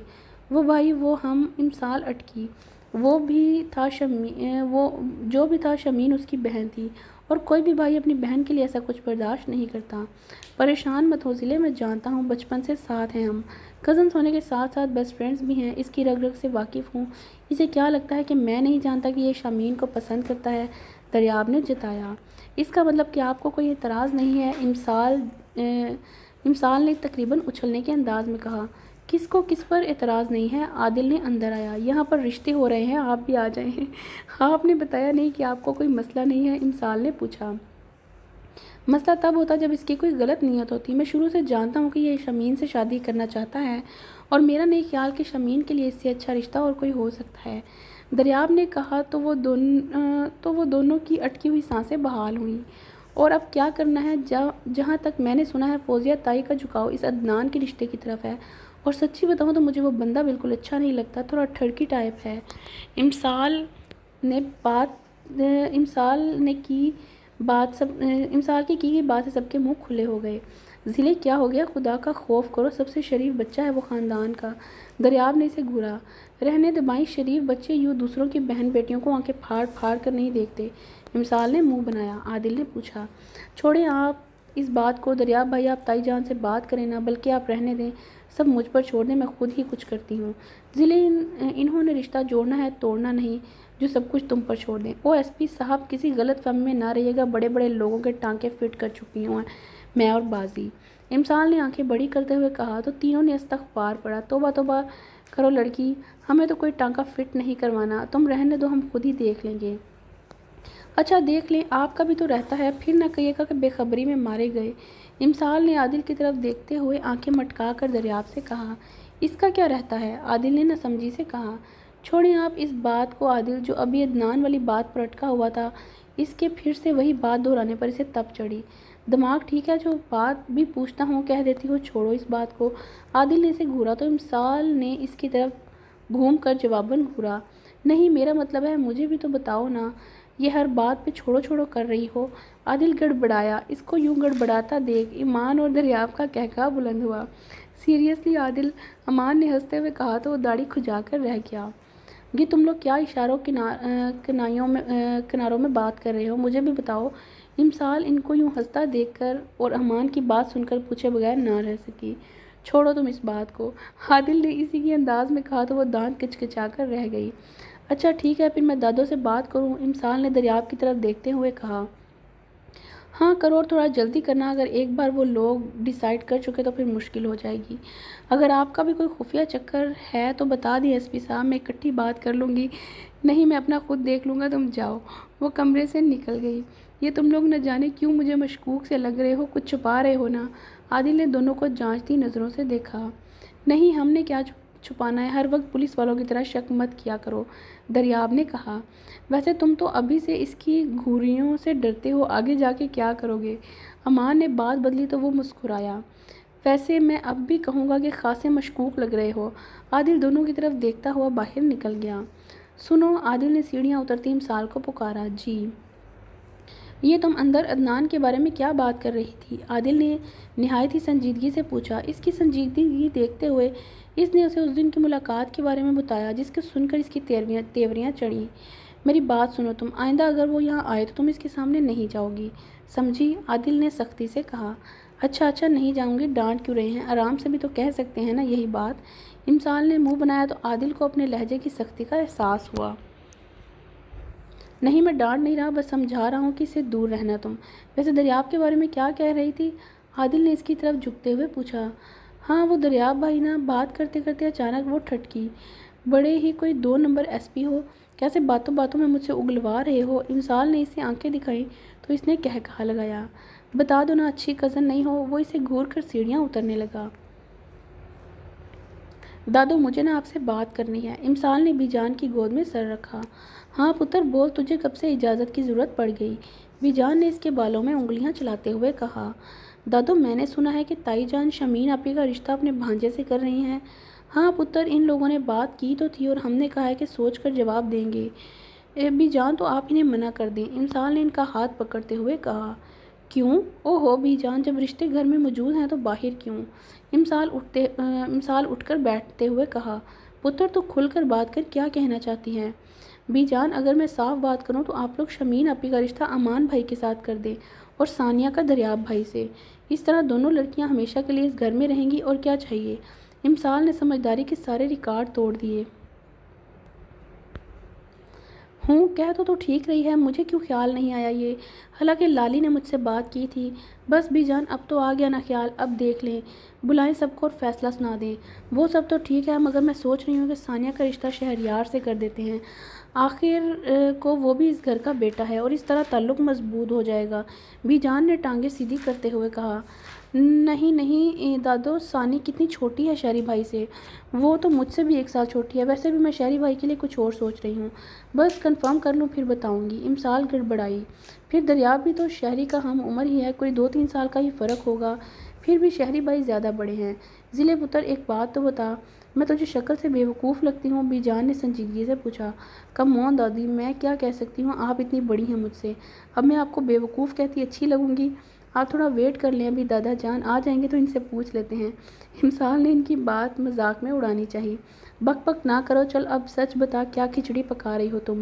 Speaker 1: وہ بھائی، وہ ہم۔ امسال اٹکی۔ جو بھی تھا شمین اس کی بہن تھی، اور کوئی بھی بھائی اپنی بہن کے لیے ایسا کچھ برداشت نہیں کرتا۔ پریشان مت ہو ضلع، میں جانتا ہوں، بچپن سے ساتھ ہیں ہم، کزنس ہونے کے ساتھ ساتھ بیسٹ فرینڈز بھی ہیں، اس کی رگ رگ سے واقف ہوں۔ اسے کیا لگتا ہے کہ میں نہیں جانتا کہ یہ شمین کو پسند کرتا ہے؟ دریاب نے جتایا۔ اس کا مطلب کہ آپ کو کوئی اعتراض نہیں ہے؟ امسال نے تقریباً اچھلنے کے انداز میں کہا۔ کس کو کس پر اعتراض نہیں ہے؟ عادل نے اندر آیا۔ یہاں پر رشتے ہو رہے ہیں، آپ بھی آ جائیں۔ آپ نے بتایا نہیں کہ آپ کو کوئی مسئلہ نہیں ہے؟ امسال نے پوچھا۔ مسئلہ تب ہوتا جب اس کی کوئی غلط نیت ہوتی۔ میں شروع سے جانتا ہوں کہ یہ شمین سے شادی کرنا چاہتا ہے، اور میرا نہیں خیال کہ شمین کے لیے اس سے اچھا رشتہ اور کوئی ہو سکتا ہے۔ دریاب نے کہا تو وہ دونوں کی اٹکی ہوئی سانسیں بحال ہوئیں۔ اور اب کیا کرنا ہے؟ جہاں تک میں نے سنا ہے فوزیہ تائی کا جھکاؤ اس عدنان کے رشتے کی طرف ہے، اور سچی بتاؤں تو مجھے وہ بندہ بالکل اچھا نہیں لگتا، تھوڑا ٹھڑکی ٹائپ ہے۔ امسال کی گئی بات سے سب کے منہ کھلے ہو گئے۔ ضلع، کیا ہو گیا؟ خدا کا خوف کرو، سب سے شریف بچہ ہے وہ خاندان کا۔ دریاب نے اسے گھورا۔ رہنے دے بھائی، شریف بچے یوں دوسروں کی بہن بیٹیوں کو آنکھیں پھاڑ پھاڑ کر نہیں دیکھتے۔ امسال نے منہ بنایا۔ عادل نے پوچھا۔ چھوڑیں آپ اس بات کو دریاب بھائی، آپ تائی جان سے بات کریں نا، بلکہ آپ رہنے دیں، سب مجھ پر چھوڑ دیں، میں خود ہی کچھ کرتی ہوں۔ ضلع، انہوں نے رشتہ جوڑنا ہے، توڑنا نہیں، جو سب کچھ تم پر چھوڑ دیں۔ او ایس پی صاحب، کسی غلط فہمی میں نہ رہیے گا، بڑے بڑے لوگوں کے ٹانکے فٹ کر چکی ہوں میں اور بازی۔ امسال نے آنکھیں بڑی کرتے ہوئے کہا تو تینوں نے استغفار پڑھا۔ توبہ توبہ کرو لڑکی، ہمیں تو کوئی ٹانکا فٹ نہیں کروانا، تم رہنے دو، ہم خود ہی دیکھ لیں گے۔ اچھا دیکھ لیں، آپ کا بھی تو رہتا ہے، پھر نہ کہیے گا کہ بے خبری میں مارے گئے۔ امسال نے عادل کی طرف دیکھتے ہوئے آنکھیں مٹکا کر دریاب سے کہا۔ اس کا کیا رہتا ہے؟ عادل نے ناسمجھی سے کہا۔ چھوڑیں آپ اس بات کو عادل، جو ابھی عدنان والی بات پر اٹکا ہوا تھا، اس کے پھر سے وہی بات دہرانے پر اسے تپ چڑھی۔ دماغ ٹھیک ہے؟ جو بات بھی پوچھتا ہوں کہہ دیتی ہو، چھوڑو اس بات کو۔ عادل نے اسے گھورا تو امسال نے اس کی طرف گھوم کر جواباً گھورا۔ نہیں، میرا مطلب ہے، مجھے بھی تو بتاؤ نا، یہ ہر بات پہ چھوڑو چھوڑو کر رہی ہو۔ عادل گڑبڑایا۔ اس کو یوں گڑبڑاتا دیکھ ایمان اور دریاب کا قہقہہ بلند ہوا۔ سیریسلی عادل، امان نے ہنستے ہوئے کہا تو وہ داڑھی کھجا کر رہ گیا۔ یہ تم لوگ کیا اشاروں کناروں میں بات کر رہے ہو؟ مجھے بھی بتاؤ۔ امسال ان کو یوں ہنستا دیکھ کر اور امان کی بات سن کر پوچھے بغیر نہ رہ سکی۔ چھوڑو تم اس بات کو، عادل نے اسی کے انداز میں کہا تو وہ دانت کچکچا کر رہ گئی۔ اچھا ٹھیک ہے، پھر میں دادوں سے بات کروں؟ امسال نے دریاب کی طرف دیکھتے ہوئے کہا۔ ہاں کرو، اور تھوڑا جلدی کرنا، اگر ایک بار وہ لوگ ڈیسائیڈ کر چکے تو پھر مشکل ہو جائے گی۔ اگر آپ کا بھی کوئی خفیہ چکر ہے تو بتا دیں ایس پی صاحب، میں اکٹھی بات کر لوں گی۔ نہیں، میں اپنا خود دیکھ لوں گا، تم جاؤ۔ وہ کمرے سے نکل گئی۔ یہ تم لوگ نہ جانے کیوں مجھے مشکوک سے لگ رہے ہو، کچھ چھپا رہے ہو نا؟ عادل نے دونوں کو جانچتی نظروں سے دیکھا۔ نہیں، ہم نے کیا چھپانا ہے, ہر وقت پولیس والوں کی طرح شک مت کیا کرو, دریاب نے کہا. ویسے تم تو ابھی سے اس کی گھوریوں سے ڈرتے ہو, آگے جا کے کیا کرو گے؟ امان نے بات بدلی تو وہ مسکرایا. ویسے میں اب بھی کہوں گا کہ خاصے مشکوک لگ رہے ہو. عادل دونوں کی طرف دیکھتا ہوا باہر نکل گیا. سنو, عادل نے سیڑھیاں اترتی امسال کو پکارا. جی. یہ تم اندر عدنان کے بارے میں کیا بات کر رہی تھی؟ عادل نے نہایت ہی سنجیدگی سے پوچھا. اس کی سنجیدگی دیکھتے ہوئے اس نے اسے اس دن کی ملاقات کے بارے میں بتایا جس کو سن کر اس کی تیوریاں چڑھیں. میری بات سنو تم, آئندہ اگر وہ یہاں آئے تو تم اس کے سامنے نہیں جاؤ گی, سمجھی؟ عادل نے سختی سے کہا. اچھا نہیں جاؤں گی, ڈانٹ کیوں رہے ہیں؟ آرام سے بھی تو کہہ سکتے ہیں نا یہی بات. امسال نے منہ بنایا تو عادل کو اپنے لہجے کی سختی کا احساس ہوا. نہیں, میں ڈانٹ نہیں رہا, بس سمجھا رہا ہوں کہ اس سے دور رہنا تم. ویسے دریاب کے بارے میں کیا کہہ رہی تھی؟ عادل نے اس کی طرف جھکتے ہوئے پوچھا. ہاں, وہ دریاب بھائی نا. بات کرتے کرتے اچانک وہ ٹھٹکی. بڑے ہی کوئی 2 نمبر ایس پی ہو, کیسے باتوں باتوں میں مجھ سے اگلوا رہے ہو؟ امسال نے اسے آنکھیں دکھائیں تو اس نے کہا لگایا. بتا دو نا, اچھی کزن نہیں ہو؟ وہ اسے گھور کر سیڑھیاں اترنے لگا. دادو, مجھے نا آپ سے بات کرنی ہے. امسال نے بی جان کی گود میں سر رکھا. ہاں پتر بول, تجھے کب سے اجازت کی ضرورت پڑ گئی؟ بی جان نے اس کے بالوں میں انگلیاں چلاتے ہوئے کہا. دادو, میں نے سنا ہے کہ تائی جان شمین آپی کا رشتہ اپنے بھانجے سے کر رہی ہیں. ہاں پتر, ان لوگوں نے بات کی تو تھی اور ہم نے کہا ہے کہ سوچ کر جواب دیں گے. بی جان, تو آپ انہیں منع کر دیں, امسال نے ان کا ہاتھ پکڑتے ہوئے کہا. کیوں؟ او ہو بی جان, جب رشتے گھر میں موجود ہیں تو باہر کیوں؟ امسال اٹھ کر بیٹھتے ہوئے کہا. پتر, تو کھل کر بات کر, کیا کہنا چاہتی ہیں؟ بی جان, اگر میں صاف بات کروں تو آپ لوگ شمین آپی کا رشتہ امان بھائی کے ساتھ کر دیں اور ثانیہ کا دریاب بھائی سے. اس طرح دونوں لڑکیاں ہمیشہ کے لیے اس گھر میں رہیں گی, اور کیا چاہیے؟ امسال نے سمجھداری کے سارے ریکارڈ توڑ دیے. کہہ تو ٹھیک رہی ہے, مجھے کیوں خیال نہیں آیا یہ؟ حالانکہ لالی نے مجھ سے بات کی تھی. بس بی جان, اب تو آ گیا نا خیال, اب دیکھ لیں, بلائیں سب کو اور فیصلہ سنا دیں. وہ سب تو ٹھیک ہے, مگر میں سوچ رہی ہوں کہ ثانیہ کا رشتہ شہریار سے کر دیتے ہیں. آخر کو وہ بھی اس گھر کا بیٹا ہے اور اس طرح تعلق مضبوط ہو جائے گا. بی جان نے ٹانگیں سیدھی کرتے ہوئے کہا. نہیں دادو, ثانی کتنی چھوٹی ہے شہری بھائی سے. وہ تو مجھ سے بھی 1 سال چھوٹی ہے. ویسے بھی میں شہری بھائی کے لیے کچھ اور سوچ رہی ہوں, بس کنفرم کر لوں پھر بتاؤں گی. امسال گڑبڑائی. پھر دریاب بھی تو شہری کا ہم عمر ہی ہے, کوئی 2-3 سال کا ہی فرق ہوگا. پھر بھی شہری بھائی زیادہ بڑے ہیں. ضلع پتر, ایک بات تو بتا, میں تجھے شکل سے بیوقوف لگتی ہوں؟ بی جان نے سنجیدگی سے پوچھا. کم آن دادی, میں کیا کہہ سکتی ہوں, آپ اتنی بڑی ہیں مجھ سے. اب میں آپ کو بیوقوف کہتی اچھی لگوں گی؟ آپ تھوڑا ویٹ کر لیں, ابھی دادا جان آ جائیں گے تو ان سے پوچھ لیتے ہیں. امسال نے ان کی بات مذاق میں اڑانی چاہی. بک بک نہ کرو, چل اب سچ بتا, کیا کھچڑی پکا رہی ہو تم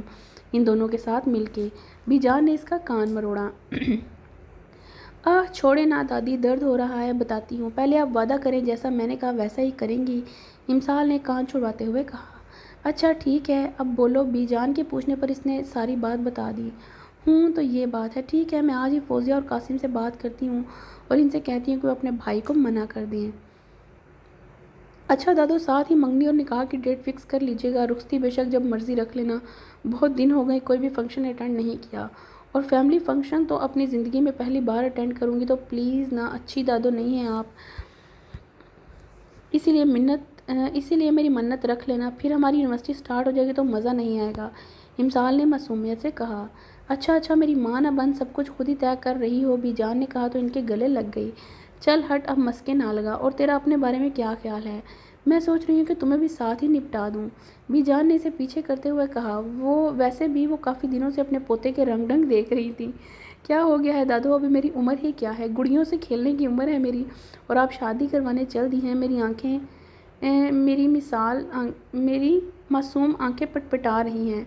Speaker 1: ان دونوں کے ساتھ مل کے؟ بی جان نے اس کا کان مروڑا. چھوڑے نا دادی, درد ہو رہا ہے, بتاتی ہوں. پہلے آپ وعدہ کریں, جیسا میں نے کہا ویسا ہی کریں گی. امسال نے کان چھڑواتے ہوئے کہا. اچھا ٹھیک ہے, اب بولو. بی جان کے پوچھنے پر اس نے ساری بات بتا دی. تو یہ بات ہے, ٹھیک ہے, میں آج ہی فوزیہ اور قاسم سے بات کرتی ہوں اور ان سے کہتی ہوں کہ وہ اپنے بھائی کو منع کر دیں. اچھا دادو, ساتھ ہی منگنی اور نکاح کی ڈیٹ فکس کر لیجیے گا. رخصتی بے شک جب مرضی رکھ لینا. بہت دن ہو گئے, کوئی بھی فنکشن اٹینڈ نہیں کیا, اور فیملی فنکشن تو اپنی زندگی میں پہلی بار اٹینڈ کروں گی, تو پلیز نا, اچھی دادو نہیں ہیں آپ, اسی لیے میری منت رکھ لینا. پھر ہماری یونیورسٹی سٹارٹ ہو جائے گی تو مزہ نہیں آئے گا. امسال نے معصومیت سے کہا. اچھا, میری ماں نہ بن, سب کچھ خود ہی طے کر رہی ہو, بی جان نے کہا تو ان کے گلے لگ گئی. چل ہٹ, اب مسکے نہ لگا. اور تیرا اپنے بارے میں کیا خیال ہے؟ میں سوچ رہی ہوں کہ تمہیں بھی ساتھ ہی نپٹا دوں. بی جان نے اسے پیچھے کرتے ہوئے کہا. ویسے بھی وہ کافی دنوں سے اپنے پوتے کے رنگ ڈنگ دیکھ رہی تھی. کیا ہو گیا ہے دادو, ابھی میری عمر ہی کیا ہے؟ گڑیوں سے کھیلنے کی عمر ہے میری, اور آپ شادی کروانے چل دی ہیں. میری معصوم آنکھیں پٹپٹا رہی ہیں.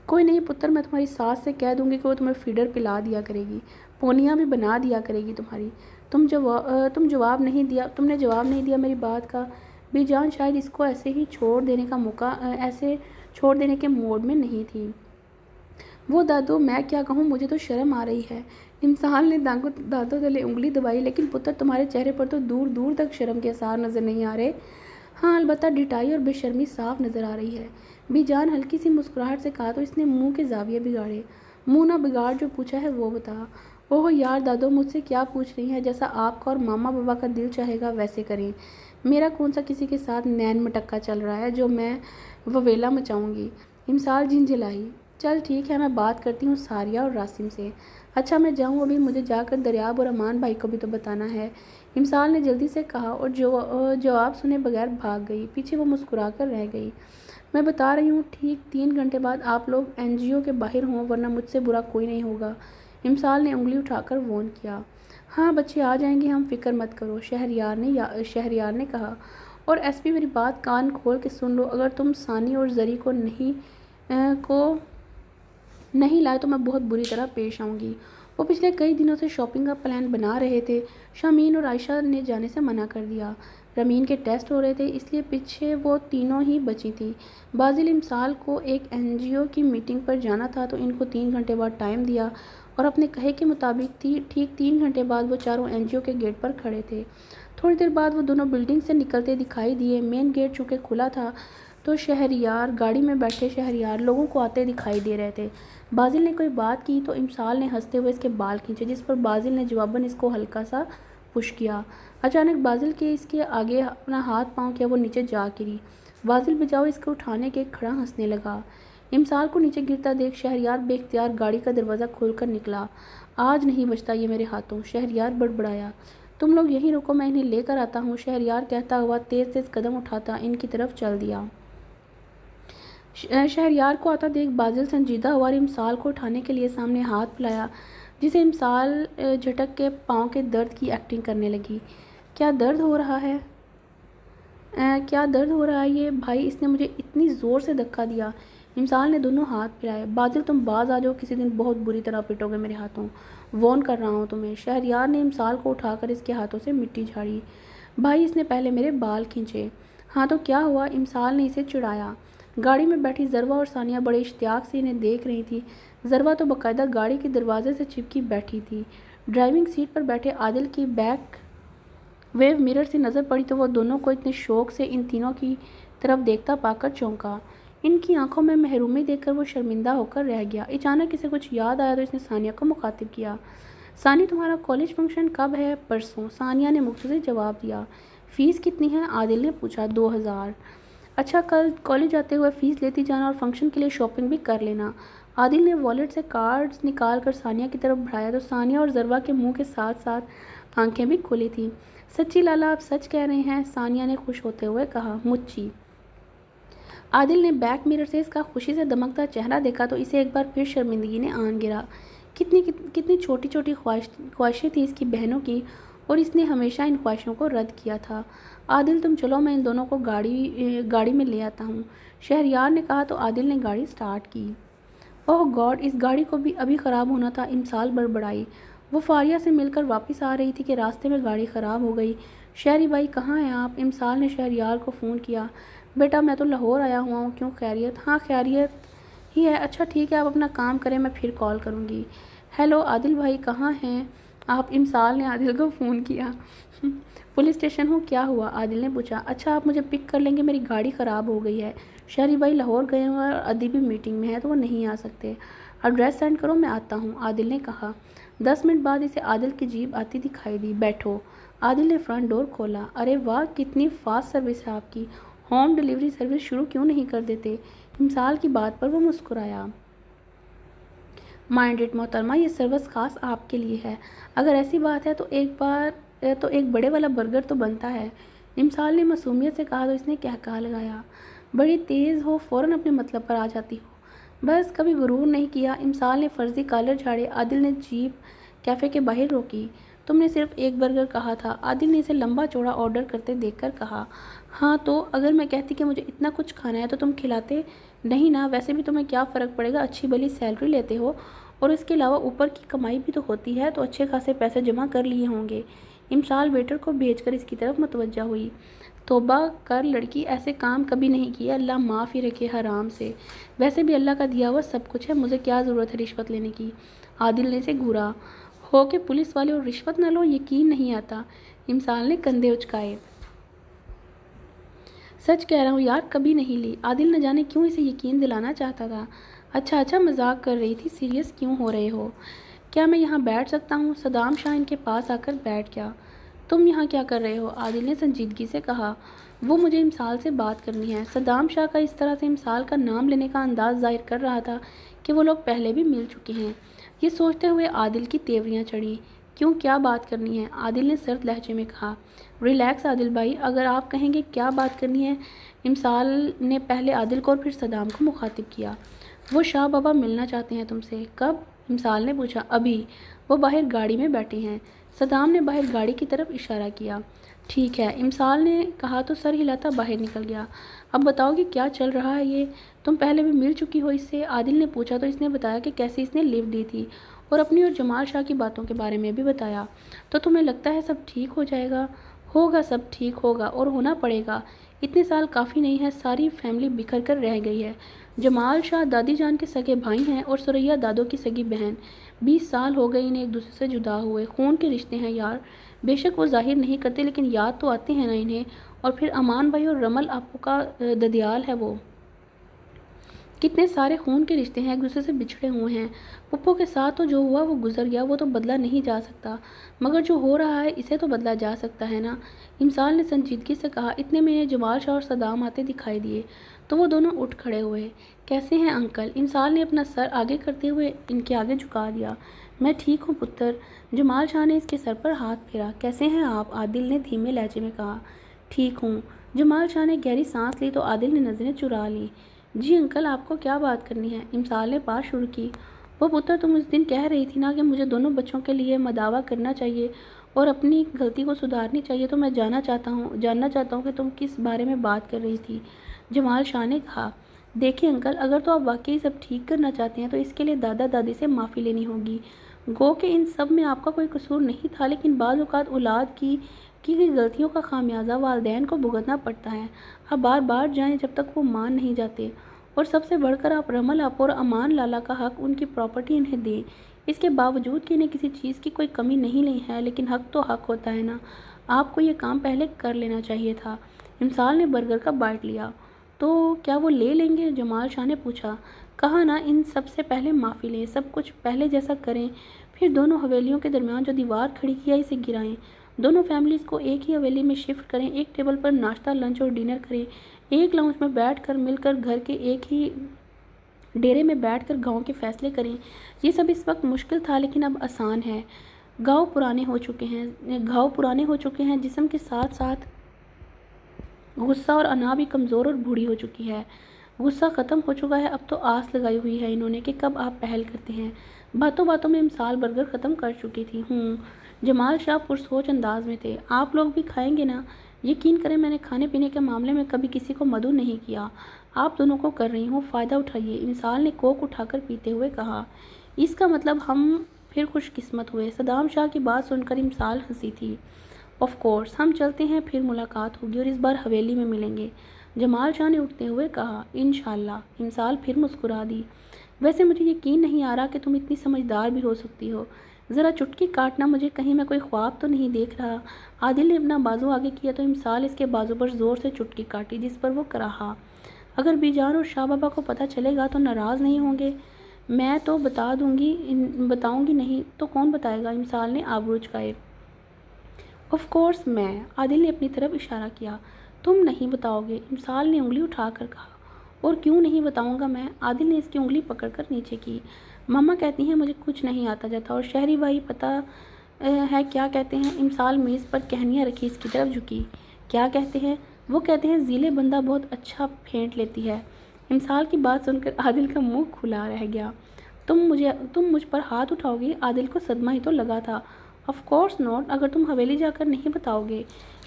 Speaker 1: کوئی نہیں پتر, میں تمہاری ساس سے کہہ دوں گی کہ وہ تمہیں فیڈر پلا دیا کرے گی, پونیاں بھی بنا دیا کرے گی تمہاری. تم نے جواب نہیں دیا میری بات کا. بی جان شاید اس کو ایسے ہی چھوڑ دینے کے موڈ میں نہیں تھی. وہ دادو, میں کیا کہوں, مجھے تو شرم آ رہی ہے. امسال نے دانتوں تلے انگلی دبائی. لیکن پتر, تمہارے چہرے پر تو دور دور تک شرم کے آثار نظر نہیں آ رہے. ہاں, البتہ ڈھٹائی اور بے شرمی صاف نظر آ رہی ہے. بی جان ہلکی سی مسکراہٹ سے کہا تو اس نے منہ کے زاویے بگاڑے. منہ نہ بگاڑ, جو پوچھا ہے وہ بتا. اوہ یار دادو، مجھ سے کیا پوچھ رہی ہیں؟ جیسا آپ کا اور ماما بابا کا دل چاہے گا ویسے کریں۔ میرا کون سا کسی کے ساتھ نین مٹکا چل رہا ہے جو میں وویلا مچاؤں گی؟ امسال جھنجھلائی۔ چل ٹھیک ہے، میں بات کرتی ہوں ساریہ اور راسم سے۔ اچھا میں جاؤں ابھی؟ مجھے جا کر دریاب اور امان بھائی کو بھی تو بتانا ہے، امسال نے جلدی سے کہا اور جواب سنے بغیر بھاگ گئی۔ پیچھے وہ مسکرا کر رہ گئی۔ میں بتا رہی ہوں ٹھیک 3 گھنٹے بعد آپ لوگ این جی او کے باہر ہوں، ورنہ مجھ سے برا کوئی نہیں ہوگا، امسال نے انگلی اٹھا کر وون کیا۔ ہاں بچے آ جائیں گے ہم، فکر مت کرو، شہریار نے کہا۔ اور ایس پی میری بات کان کھول کے سن لو، اگر تم ثانی اور زری کو نہیں لائے تو میں بہت بری طرح پیش آؤں گی۔ وہ پچھلے کئی دنوں سے شاپنگ کا پلان بنا رہے تھے۔ شامین اور عائشہ نے جانے سے منع کر دیا۔ رمین کے ٹیسٹ ہو رہے تھے، اس لیے پیچھے وہ تینوں ہی بچی تھیں۔ بازل امسال کو ایک این جی او کی میٹنگ پر جانا تھا تو ان کو 3 گھنٹے بعد ٹائم دیا اور اپنے کہے کے مطابق ٹھیک 3 گھنٹے بعد وہ چاروں این جی او کے گیٹ پر کھڑے تھے۔ تھوڑی دیر بعد وہ دونوں بلڈنگ سے نکلتے دکھائی دیے۔ مین گیٹ چونکہ کھلا تھا تو گاڑی میں بیٹھے شہریار لوگوں کو آتے دکھائی دے رہے تھے۔ بازل نے کوئی بات کی تو امسال نے ہنستے ہوئے اس کے بال کھینچے، جس پر بازل نے جواباً اس کو ہلکا سا پش کیا۔ اچانک بازل کے اس کے آگے اپنا ہاتھ پاؤں کیا، وہ نیچے جا گری۔ بازل بجاؤ اس کو اٹھانے کے کھڑا ہنسنے لگا۔ امسال کو نیچے گرتا دیکھ شہریار بے اختیار گاڑی کا دروازہ کھول کر نکلا۔ آج نہیں بچتا یہ میرے ہاتھوں، شہریار بڑبڑایا۔ تم لوگ یہیں رکو، میں انہیں لے کر آتا ہوں، شہریار کہتا ہوا تیز تیز قدم اٹھاتا ان کی طرف چل دیا۔ شہریار کو آتا دیکھ بازل سنجیدہ ہوا اور امسال کو اٹھانے کے لیے سامنے ہاتھ پھیلایا، جسے امسال جھٹک کے پاؤں کے درد کی ایکٹنگ کرنے لگی۔ کیا درد ہو رہا ہے یہ بھائی؟ اس نے مجھے اتنی زور سے دھکا دیا۔ امسال نے دونوں ہاتھ پھیلائے۔ بازل تم باز آ جاؤ، کسی دن بہت بری طرح پٹو گے میرے ہاتھوں، وارن کر رہا ہوں تمہیں۔ شہریار نے امسال کو اٹھا کر اس کے ہاتھوں سے مٹی جھاڑی۔ بھائی اس نے پہلے میرے بال کھینچے۔ ہاں تو کیا ہوا؟ امسال نے اسے چڑھایا۔ گاڑی میں بیٹھی ضروا اور ثانیہ بڑے اشتیاق سے انہیں دیکھ رہی تھی۔ ضروا تو باقاعدہ گاڑی کے دروازے سے چپکی بیٹھی تھی۔ ڈرائیونگ سیٹ پر بیٹھے عادل کی بیک ویو مرر سے نظر پڑی تو وہ دونوں کو اتنے شوق سے ان تینوں کی طرف دیکھتا پا کر چونکا۔ ان کی آنکھوں میں محرومی دیکھ کر وہ شرمندہ ہو کر رہ گیا۔ اچانک اسے کچھ یاد آیا تو اس نے ثانیہ کو مخاطب کیا۔ ثانی تمہارا کالج فنکشن کب ہے؟ پرسوں، ثانیہ نے مختصر جواب دیا۔ فیس کتنی ہے؟ عادل نے پوچھا۔ 2000۔ اچھا کل کالج آتے ہوئے فیس لیتی جانا اور فنکشن کے لیے شاپنگ بھی کر لینا۔ عادل نے والیٹ سے کارڈز نکال کر ثانیہ کی طرف بڑھایا تو ثانیہ اور ضروا کے منہ کے ساتھ ساتھ آنکھیں بھی کھلی تھیں۔ سچی لالا آپ سچ کہہ رہے ہیں؟ ثانیہ نے خوش ہوتے ہوئے کہا۔ مچی۔ عادل نے بیک مرر سے اس کا خوشی سے دمکتا چہرہ دیکھا تو اسے ایک بار پھر شرمندگی نے آن گرا۔ کتنی چھوٹی چھوٹی خواہشیں تھیں اس کی بہنوں کی، اور اس نے ہمیشہ ان خواہشوں کو رد کیا تھا۔ عادل تم چلو، میں ان دونوں کو گاڑی میں لے آتا ہوں، شہریار نے کہا تو عادل نے گاڑی سٹارٹ کی۔ اوہ گاڈ، اس گاڑی کو بھی ابھی خراب ہونا تھا، امسال بڑبڑائی۔ وہ فاریہ سے مل کر واپس آ رہی تھی کہ راستے میں گاڑی خراب ہو گئی۔ شہری بھائی کہاں ہیں آپ؟ امسال نے شہریار کو فون کیا۔ بیٹا میں تو لاہور آیا ہوا ہوں، کیوں خیریت؟ ہاں خیریت ہی ہے۔ اچھا ٹھیک ہے، آپ اپنا کام کریں، میں پھر کال کروں گی۔ ہیلو عادل بھائی کہاں ہیں آپ؟ امسال نے عادل کو فون کیا۔ پولیس اسٹیشن ہوں، کیا ہوا؟ عادل نے پوچھا۔ اچھا آپ مجھے پک کر لیں گے، میری گاڑی خراب ہو گئی ہے، شہری بھائی لاہور گئے ہوئے اور ادبی میٹنگ میں ہے تو وہ نہیں آ سکتے۔ ایڈریس سینڈ کرو، میں آتا ہوں، عادل نے کہا۔ 10 منٹ بعد اسے عادل کی جیپ آتی دکھائی دی۔ بیٹھو۔ عادل نے فرنٹ ڈور کھولا۔ ارے واہ، کتنی فاسٹ سروس ہے آپ کی، ہوم ڈیلیوری سروس شروع کیوں نہیں کر دیتے؟ امسال کی بات پر وہ مسکرایا۔ مائنڈ اٹ محترمہ، یہ سروس خاص آپ کے لیے ہے، اگر ایسی بات ہے تو ایک بڑے والا برگر تو بنتا ہے، امسال نے معصومیت سے کہا تو اس نے قہقہہ لگایا۔ بڑی تیز ہو، فوراً اپنے مطلب پر آ جاتی ہو، بس کبھی غرور نہیں کیا۔ امسال نے فرضی کالر جھاڑے۔ عادل نے جیپ کیفے کے باہر روکی۔ تم نے صرف ایک برگر کہا تھا، عادل نے اسے لمبا چوڑا آرڈر کرتے دیکھ کر کہا۔ ہاں تو اگر میں کہتی کہ مجھے اتنا کچھ کھانا ہے تو تم کھلاتے نہیں نا؟ ویسے بھی تمہیں کیا فرق پڑے گا، اچھی بھلی سیلری لیتے ہو اور اس کے علاوہ اوپر کی کمائی بھی تو ہوتی ہے، تو اچھے خاصے پیسے جمع کر لیے ہوں گے۔ امسال ویٹر کو بھیج کر اس کی طرف متوجہ ہوئی۔ توبہ کر لڑکی، ایسے کام کبھی نہیں کیے، اللہ معاف ہی رکھے حرام سے، ویسے بھی اللہ کا دیا ہوا سب کچھ ہے، مجھے کیا ضرورت ہے رشوت لینے کی؟ عادل نے اسے گھورا۔ ہو کہ پولیس والے اور رشوت نہ لو، یقین نہیں آتا۔ امسال نے کندھے اچکائے۔ سچ کہہ رہا ہوں یار، کبھی نہیں لی۔ عادل نہ جانے کیوں اسے یقین دلانا چاہتا تھا۔ اچھا مذاق کر رہی تھی، سیریس کیوں ہو رہے ہو؟ کیا میں یہاں بیٹھ سکتا ہوں؟ صدام شاہ ان کے پاس آ کر بیٹھ گیا۔ تم یہاں کیا کر رہے ہو؟ عادل نے سنجیدگی سے کہا۔ وہ مجھے امسال سے بات کرنی ہے۔ صدام شاہ کا اس طرح سے امسال کا نام لینے کا انداز ظاہر کر رہا تھا کہ وہ لوگ پہلے بھی مل چکے ہیں۔ یہ سوچتے ہوئے عادل کی تیوریاں چڑھیں۔ کیوں، کیا بات کرنی ہے؟ عادل نے سرد لہجے میں کہا۔ ریلیکس عادل بھائی، اگر آپ کہیں گے کیا بات کرنی ہے۔ امسال نے پہلے عادل کو اور پھر صدام کو مخاطب کیا۔ وہ شاہ بابا ملنا چاہتے ہیں تم سے۔ کب؟ امسال نے پوچھا۔ ابھی، وہ باہر گاڑی میں بیٹھے ہیں۔ صدام نے باہر گاڑی کی طرف اشارہ کیا۔ ٹھیک ہے، امسال نے کہا تو سر ہلاتا باہر نکل گیا۔ اب بتاؤ کہ کیا چل رہا ہے یہ؟ تم پہلے بھی مل چکی ہو اس سے؟ عادل نے پوچھا تو اس نے بتایا کہ کیسے اس نے لفٹ دی تھی اور اپنی اور جمال شاہ کی باتوں کے بارے میں بھی بتایا۔ تو تمہیں لگتا ہے سب ٹھیک ہو جائے گا؟ ہوگا، سب ٹھیک ہوگا اور ہونا پڑے گا۔ اتنے سال کافی نہیں ہے، ساری فیملی بکھر کر رہ گئی ہے۔ جمال شاہ دادی جان کے سگے بھائی ہیں اور سریا دادو کی سگی بہن۔ 20 سال ہو گئے انہیں ایک دوسرے سے جدا ہوئے۔ خون کے رشتے ہیں یار، بے شک وہ ظاہر نہیں کرتے لیکن یاد تو آتے ہیں نا انہیں۔ اور پھر امان بھائی اور رمل آپو کا ددیال ہے وہ۔ کتنے سارے خون کے رشتے ہیں، ایک دوسرے سے بچھڑے ہوئے ہیں۔ پپو کے ساتھ تو جو ہوا وہ گزر گیا، وہ تو بدلا نہیں جا سکتا، مگر جو ہو رہا ہے اسے تو بدلا جا سکتا ہے نا۔ امسال نے سنجیدگی سے کہا۔ اتنے میں انہیں جمال شاہ اور صدام آتے دکھائی دیے تو وہ دونوں اٹھ کھڑے ہوئے۔ کیسے ہیں انکل؟ امسال نے اپنا سر آگے کرتے ہوئے ان کے آگے جھکا دیا۔ میں ٹھیک ہوں پتر۔ جمال شاہ نے اس کے سر پر ہاتھ پھیرا۔ کیسے ہیں آپ؟ عادل نے دھیمے لہجے میں کہا۔ ٹھیک ہوں۔ جمال شاہ نے گہری سانس لی تو عادل نے نظریں چرا لیں۔ جی انکل، آپ کو کیا بات کرنی ہے؟ امسال نے بات شروع کی۔ وہ پتر، تم اس دن کہہ رہی تھی نا کہ مجھے دونوں بچوں کے لیے مداوا کرنا چاہیے اور اپنی غلطی کو سدھارنی چاہیے، تو میں جاننا چاہتا ہوں کہ تم کس بارے میں بات کر رہی تھی؟ جمال شاہ نے کہا۔ دیکھیں انکل، اگر تو آپ واقعی سب ٹھیک کرنا چاہتے ہیں تو اس کے لیے دادا دادی سے معافی لینی ہوگی۔ گو کہ ان سب میں آپ کا کوئی قصور نہیں تھا، لیکن بعض اوقات اولاد کی گئی غلطیوں کا خمیازہ والدین کو بھگتنا پڑتا ہے۔ آپ بار بار جائیں جب تک وہ مان نہیں جاتے، اور سب سے بڑھ کر آپ رمل آپو اور امان لالا کا حق، ان کی پراپرٹی انہیں دیں۔ اس کے باوجود کہ انہیں کسی چیز کی کوئی کمی نہیں ہے، لیکن حق تو حق ہوتا ہے نا۔ آپ کو یہ کام پہلے کر لینا چاہیے تھا۔ امسال نے برگر کا بائٹ لیا۔ تو کیا وہ لے لیں گے؟ جمال شاہ نے پوچھا۔ کہا نا، ان سب سے پہلے معافی لیں، سب کچھ پہلے جیسا کریں، پھر دونوں حویلیوں کے درمیان جو دیوار کھڑی کی ہے اسے گرائیں، دونوں فیملیز کو ایک ہی حویلی میں شفٹ کریں، ایک ٹیبل پر ناشتہ، لنچ اور ڈنر کریں، ایک لاؤنج میں بیٹھ کر مل کر گھر کے ایک ہی ڈیرے میں بیٹھ کر گاؤں کے فیصلے کریں۔ یہ سب اس وقت مشکل تھا لیکن اب آسان ہے۔ گھاؤ پرانے ہو چکے ہیں، جسم کے ساتھ ساتھ غصہ اور انا بھی کمزور اور بوڑھی ہو چکی ہے۔ غصہ ختم ہو چکا ہے، اب تو آس لگائی ہوئی ہے انہوں نے کہ کب آپ پہل کرتے ہیں۔ باتوں باتوں میں امسال برگر ختم کر چکی تھی۔ جمال شاہ پرسوچ انداز میں تھے۔ آپ لوگ بھی کھائیں گے نا؟ یقین کریں میں نے کھانے پینے کے معاملے میں کبھی کسی کو مدعو نہیں کیا، آپ دونوں کو کر رہی ہوں، فائدہ اٹھائیے۔ امسال نے کوک اٹھا کر پیتے ہوئے کہا۔ اس کا مطلب ہم پھر خوش قسمت ہوئے۔ صدام شاہ کی بات سن کر امسال ہنسی تھی۔ آف کورس، ہم چلتے ہیں، پھر ملاقات ہوگی اور اس بار حویلی میں ملیں گے، جمال شاہ نے اٹھتے ہوئے کہا۔ انشاءاللہ۔ امسال پھر مسکرا دی۔ ویسے مجھے یقین نہیں آ رہا کہ تم اتنی سمجھدار بھی ہو سکتی ہو، ذرا چٹکی کاٹنا مجھے، کہیں میں کوئی خواب تو نہیں دیکھ رہا۔ عادل نے اپنا بازو آگے کیا تو امسال اس کے بازو پر زور سے چٹکی کاٹی، جس پر وہ کراہا۔ اگر بی جان اور شاہ بابا کو پتہ چلے گا تو ناراض نہیں ہوں گے؟ میں تو بتاؤں گی نہیں تو کون بتائے گا؟ امسال نے آبرو چکائے۔ آف کورس میں، عادل نے اپنی طرف اشارہ کیا۔ تم نہیں بتاؤ گے؟ امسال نے انگلی اٹھا کر کہا۔ اور کیوں نہیں بتاؤں گا میں؟ عادل نے اس کی انگلی پکڑ کر نیچے کی۔ ماما کہتی ہیں مجھے کچھ نہیں آتا جاتا، اور شہری بھائی پتہ ہے کیا کہتے ہیں؟ امسال میز پر کہنیاں رکھی اس کی طرف جھکی۔ کیا کہتے ہیں؟ وہ کہتے ہیں ذیلے بندہ بہت اچھا پھینٹ لیتی ہے۔ امسال کی بات سن کر عادل کا منہ کھلا رہ گیا۔ تم مجھ پر ہاتھ اٹھاؤ گی؟ عادل کو صدمہ ہی تو لگا تھا۔ آف کورس ناٹ، اگر تم حویلی جا کر نہیں بتاؤ گے،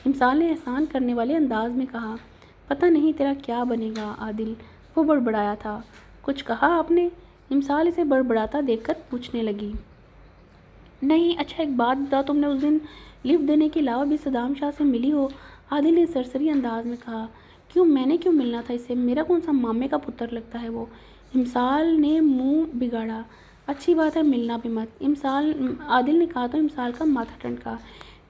Speaker 1: امسال نے احسان کرنے والے انداز میں کہا۔ پتہ نہیں تیرا کیا بنے گا عادل، وہ بڑبڑایا تھا۔ کچھ کہا آپ نے؟ امسال اسے بڑبڑاتا دیکھ کر پوچھنے لگی۔ نہیں۔ اچھا ایک بات بتا، تم نے اس دن لفٹ دینے کے علاوہ بھی صدام شاہ سے ملی ہو؟ عادل نے سرسری انداز میں کہا۔ کیوں، میں نے کیوں ملنا تھا اس سے؟ میرا کون سا مامے کا پتر لگتا ہے وہ؟ امسال نے منہ بگاڑا۔ اچھی بات ہے، ملنا بھی مت، عادل نے کہا تو امسال کا ماتھا ٹھنڈکا۔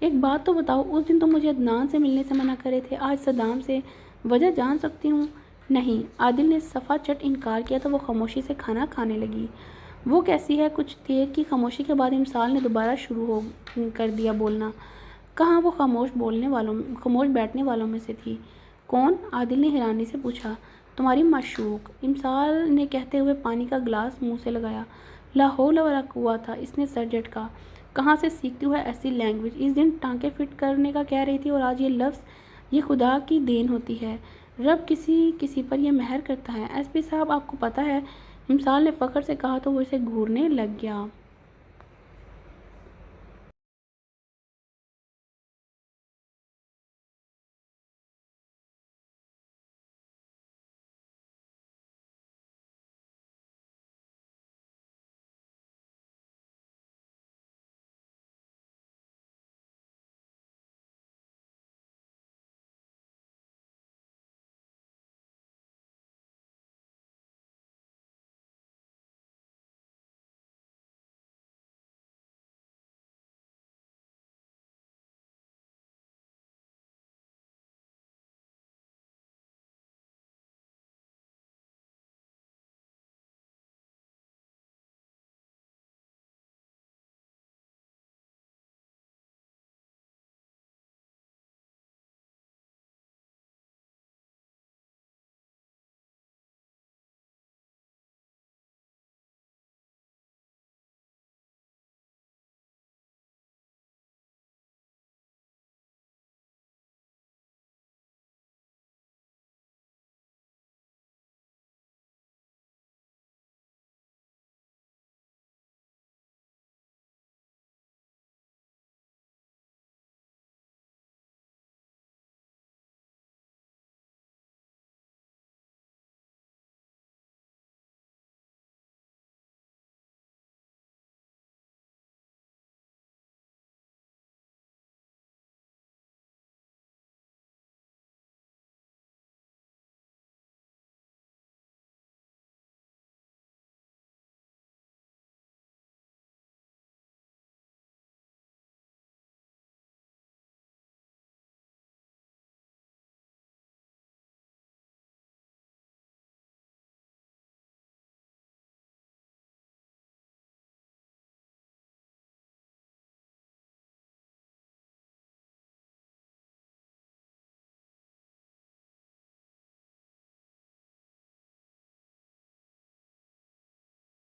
Speaker 1: ایک بات تو بتاؤ، اس دن تم مجھے عدنان سے ملنے سے منع کرے تھے، آج صدام سے، وجہ جان سکتی ہوں؟ نہیں۔ عادل نے صفا چٹ انکار کیا تو وہ خاموشی سے کھانا کھانے لگی۔ وہ کیسی ہے؟ کچھ دیر کی خاموشی کے بعد امسال نے دوبارہ شروع کر دیا بولنا۔ کہاں وہ خاموش بیٹھنے والوں میں سے تھی؟ کون؟ عادل نے حیرانی سے پوچھا۔ تمہاری معشوق، امسال نے کہتے ہوئے پانی کا گلاس منہ سے لگایا۔ لا حول ولا قوت، اس نے سر جھٹکا۔ کہاں سے سیکھتی ہو ایسی لینگویج؟ اس دن ٹانکے فٹ کرنے کا کہہ رہی تھی اور آج یہ لفظ! یہ خدا کی دین ہوتی ہے، رب کسی پر یہ مہر کرتا ہے۔ ایس پی صاحب، آپ کو پتہ ہے، امسال نے فخر سے کہا تو وہ اسے گھورنے لگ گیا۔